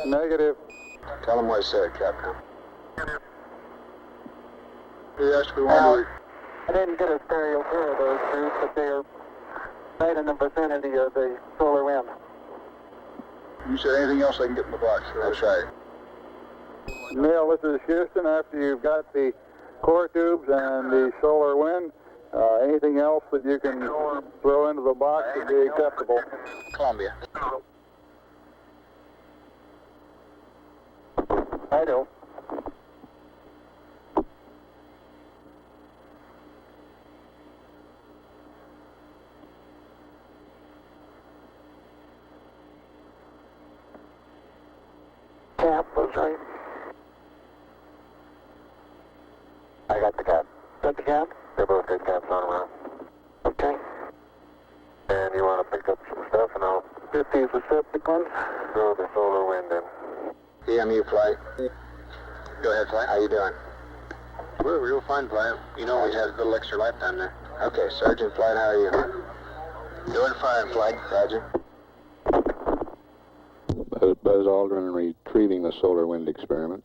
Negative. Tell them what I said, Capcom. Yes, we want I didn't get a stereo pair of those tubes, but they're right in the vicinity of the solar wind. You said anything else they can get in the box? That's right. Neil, this is Houston. After you've got the core tubes and the solar wind, anything else that you can throw into the box would be acceptable. Columbia. I do. Cap was right. I got the cap. Got the cap? They both got caps on around. Okay. And you want to pick up some stuff and I'll Get these receptacles. throw the solar wind in. EMU flight. Go ahead, flight. How you doing? We're real fine, flight. You know, we had a little extra lifetime there. Okay, Sergeant Flight, how are you? Doing fine, Flight. Roger. Buzz Aldrin retrieving the solar wind experiment.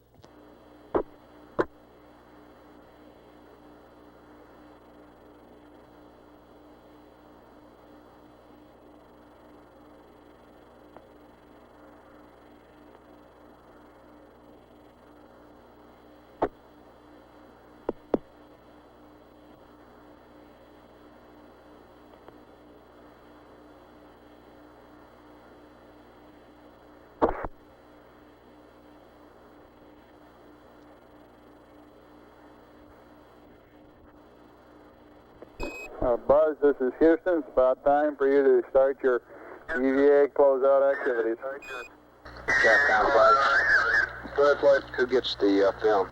Buzz, this is Houston. It's about time for you to start your EVA closeout activities. Capcom Flight. Go ahead, Flight. Who gets the film?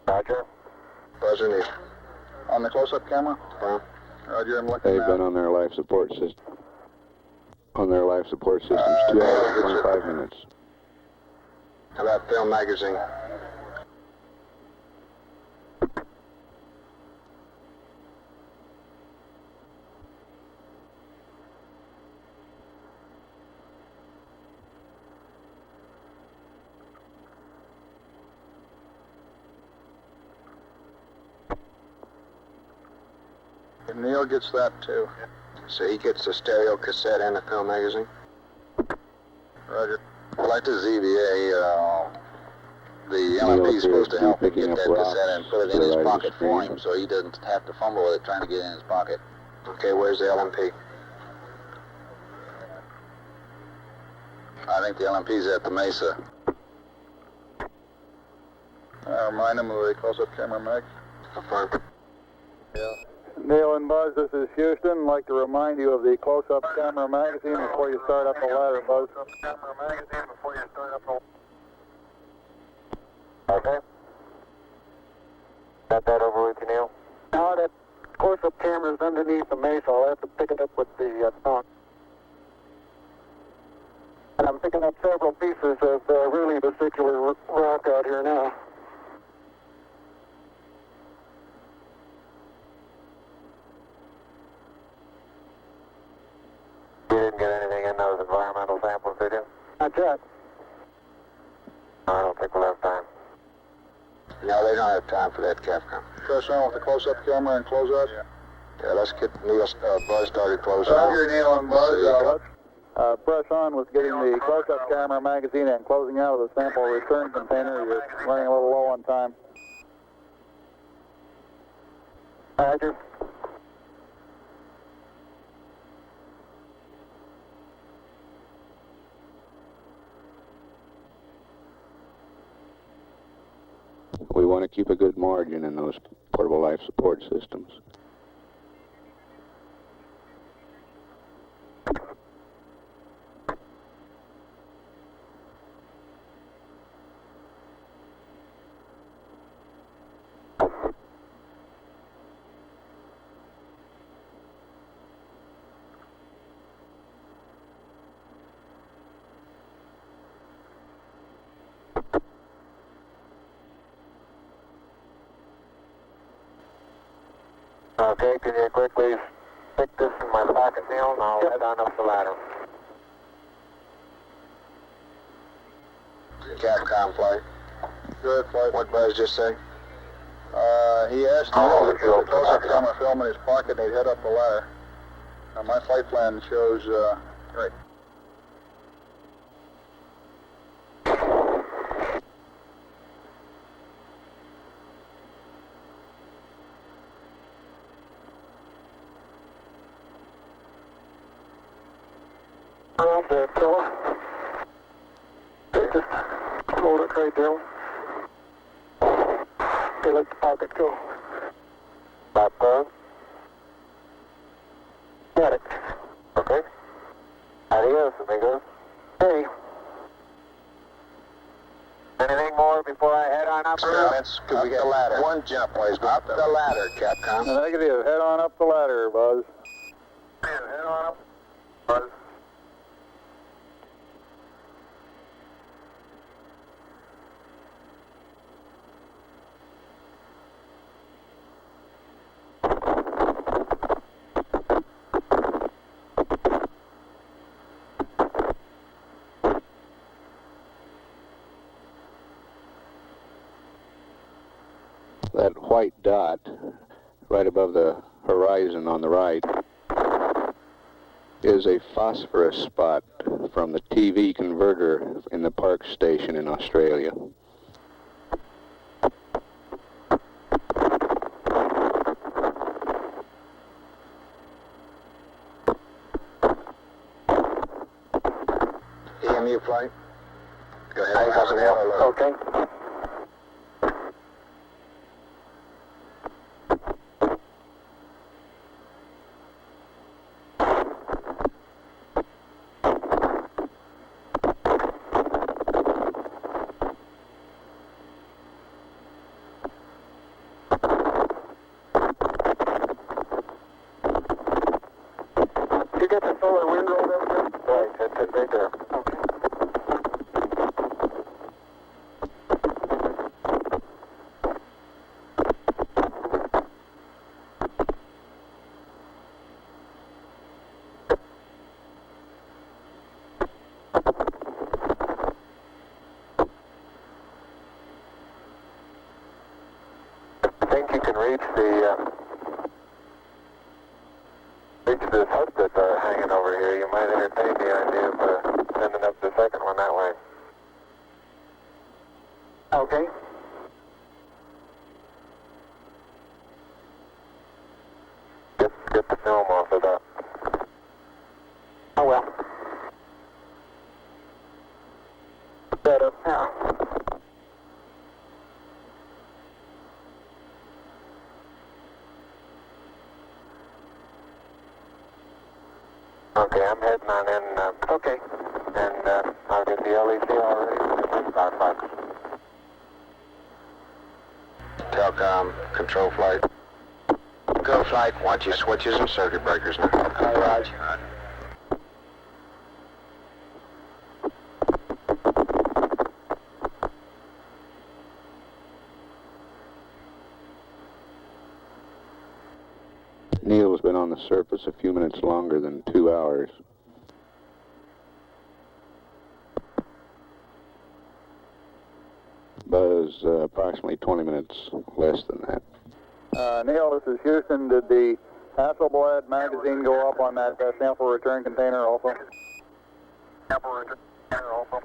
Roger. Buzzer Neil. On the close-up camera? Roger, I'm looking They've now. been on their life support system. On their life support systems, 2 hours and 25 minutes. How about film magazine? And Neil gets that too. So he gets the stereo cassette and the film magazine? Roger. Like the ZVA, the LMP is supposed to help him get that cassette and put it in his pocket for him so he doesn't have to fumble with it trying to get it in his pocket. Okay, where's the LMP? I think the LMP's at the Mesa. Remind him of the close-up camera, Meg. Affirm. Yeah. Neil and Buzz, this is Houston. I'd like to remind you of the close-up camera magazine before you start up the ladder, Buzz. Okay. Got that over with you, Neil? Now that close-up camera's underneath the Mesa. I'll have to pick it up with the knock. And I'm picking up several pieces of really vesicular rock out here now. You didn't get anything in those environmental samples, did you? Not yet. I don't think we'll have time. No, they don't have time for that, Capcom. Press on with the close-up camera and close out? Yeah, let's get Neil, Buzz started close out. Roger, Neil and Buzz. Press on with getting the close-up camera magazine and closing out of the sample return container. You're running a little low on time. Roger. We want to keep a good margin in those portable life support systems. Okay, can you quickly stick this in my pocket, Neil, and I'll head on up the ladder. Capcom Flight. Good, Flight. What Buzz just say? He asked Oh, Neil to put the close-up okay. camera film in his pocket and he'd head up the ladder. My flight plan shows, right. Around there, Phil. Just hold it. right there. Okay, let the pocket go. Stop phone. Got it. Okay. Adios, amigos. Hey, Anything more before I head on up? Experiments. Could we get the ladder? One jump, please. Up the ladder, Capcom. negative. Head on up the ladder, Buzz. Head on up. Buzz. That white dot right above the horizon on the right is a phosphorus spot from the TV converter in the Park Station in Australia. EMU flight. Go ahead. How's it going? Okay. You got the solar wind rolled over there? Right, that's it right there. I think you can reach this hut that's hanging over here. You might entertain the idea of sending up the second one that way. Okay. Get the film off of that. Oh well. Set up now. Okay, I'm heading on in. Okay. And I'll get the LEC already. Start box. Telcom, control flight. Go flight. Watch your switches and circuit breakers now. Roger. Neil's been on the surface a few minutes longer than 2 hours. Buzz, approximately 20 minutes less than that. Neil, this is Houston. Did the Hasselblad magazine go up on that sample return container also? Sample return container also.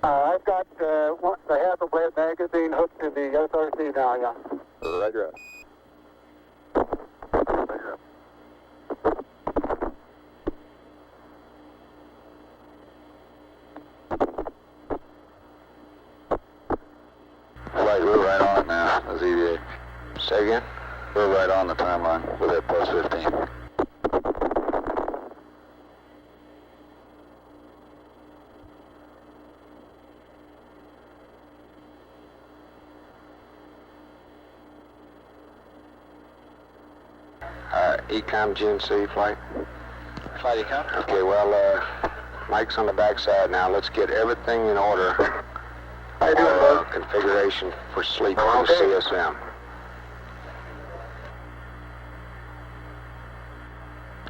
I've got the Hasselblad magazine hooked to the SRC now, yeah. Roger. Flight, we're right on it now, the ZVA. Say again? We're right on the timeline with that plus 15. Ecom GNC flight. Flight Ecom? Okay, well, Mike's on the backside now. Let's get everything in order. How you doing, Buzz? Configuration for sleep on the CSM.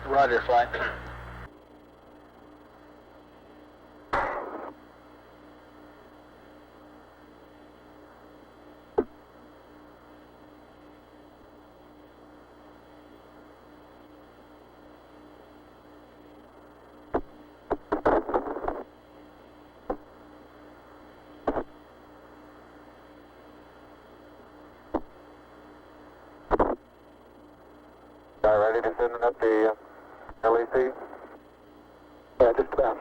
Roger, flight. Ready to send up the LEC? Yeah, just about.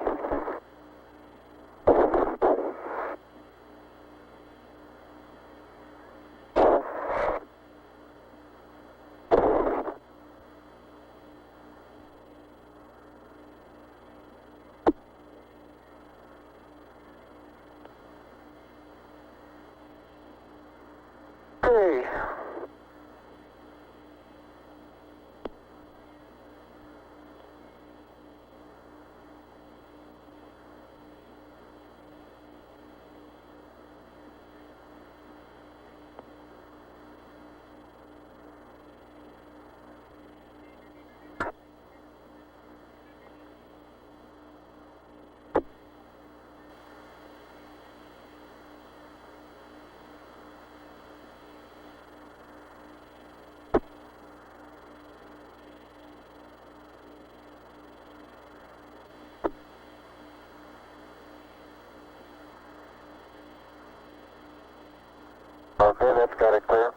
Okay, that's got it clear.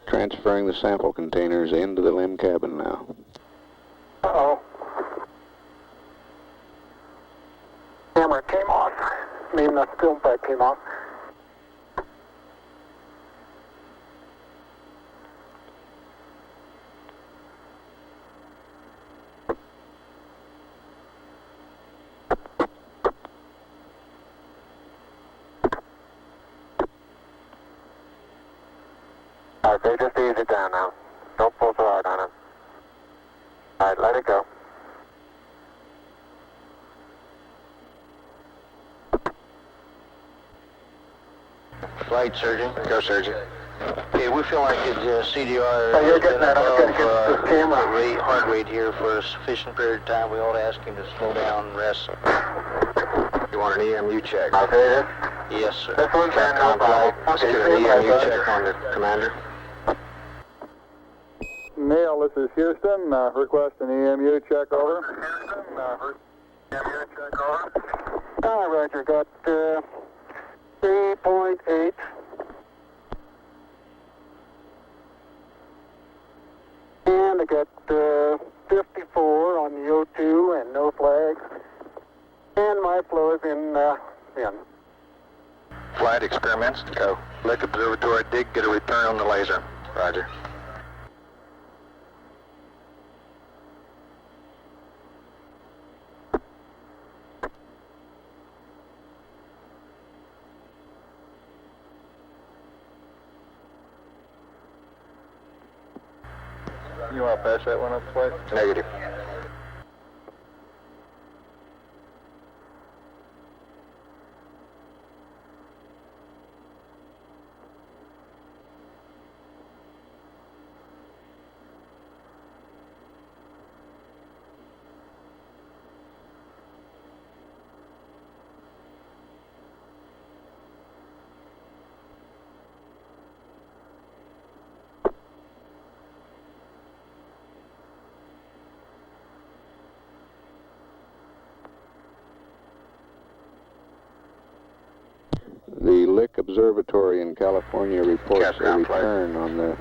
Transferring the sample containers into the LEM cabin now. Uh-oh. Camera came off. I mean, the film pack came off. Okay, just ease it down now. Don't pull so hard on it. All right, let it go. Flight surgeon. Go, surgeon. Okay, we feel like it's CDR. Oh, you're getting that. I'm going to get this camera. Heart rate here for a sufficient period of time. We ought to ask him to slow down and rest. You want an EMU check? Okay, Yes, sir. this one's in, no problem. Let's get an EMU check on the commander. Neil, this is Houston. Request an EMU check, over. Houston, EMU check, over. Roger, got 3.8. And I got 54 on the O2 and no flags. And my flow is in. Flight experiments. Go. Lick observatory dig, get a return on the laser. Roger. You want to pass that one up, Flight? Negative. The Lick Observatory in California reports Cast a ground flight. return on the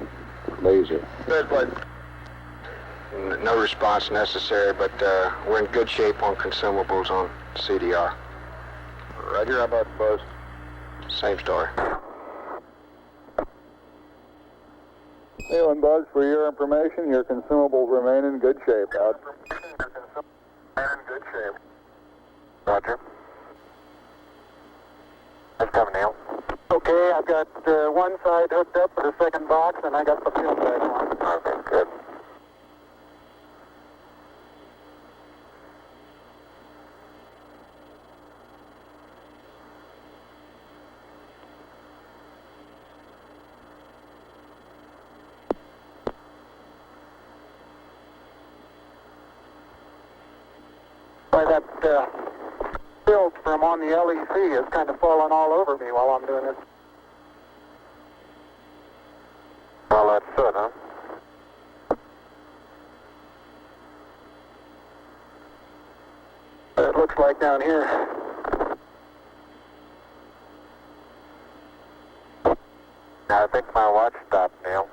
laser. Good, Flight. No response necessary, but we're in good shape on consumables on CDR. Roger, how about Buzz? Same story. Neil and Buzz, for your information, your consumables remain in good shape. Out. In good shape. Roger. It's coming, Neil. Okay, I've got one side hooked up for the second box, and I got the film back on. Okay, good. Why, that filth from on the LEC is kind of falling all over me while I'm doing this. Well, that's good, huh? It looks like down here. I think my watch stopped, Neil.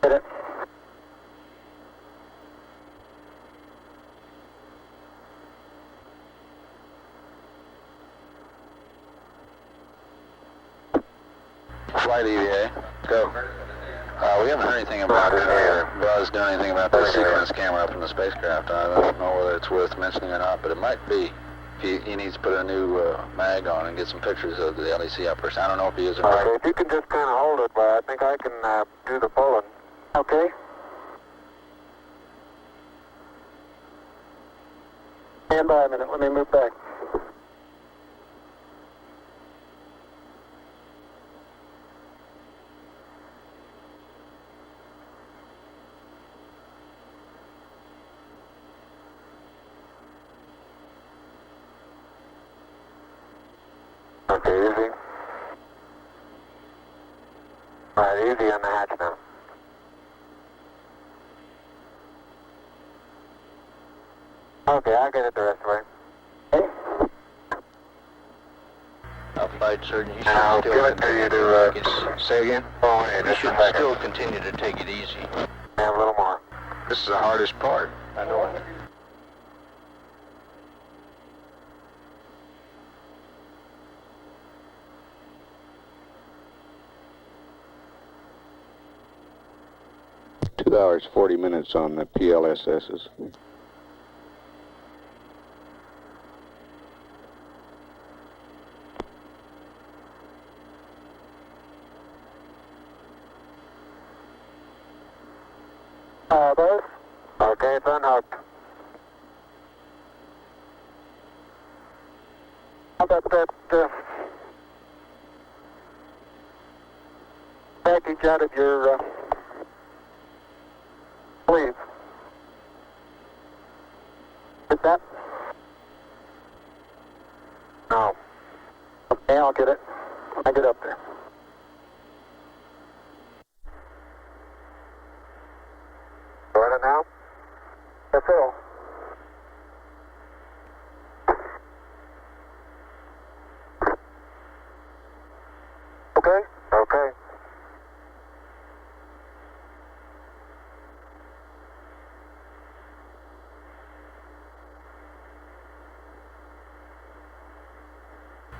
Hit it. Flight EVA. Go. We haven't heard anything about Buzz doing anything about the sequence camera up in the spacecraft. I don't know whether it's worth mentioning or not, but it might be. He needs to put a new mag on and get some pictures of the LEC operation. I don't know if he is or not. Okay, if you can just kind of hold it, but I think I can do the pulling. Okay. Stand by a minute. Let me move back. Okay, easy. All right, Easy on the hatch now. Okay, I'll get it the rest of the way. Flight surgeon, you should I'll still give it to you to, say again? oh, hey, You this should is better. still continue to take it easy. Have a little more. This is the hardest part. I know it. Two hours, 40 minutes on the PLSSs. Those? Okay, it's unhooked. How about that package out of your sleeve? Get that? No. Okay, I'll get it when I get up there. Got it now? Yes, sir. Okay? Okay.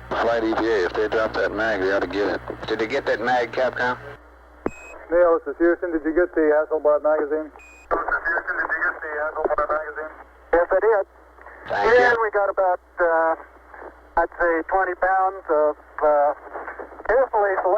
Flight EVA, if they drop that mag, they ought to get it. Did they get that mag, Capcom? Neil, this is Houston. Did you get the Hasselblad magazine? Yes, I did. Thank And you. we got about, I'd say 20 pounds of carefully selected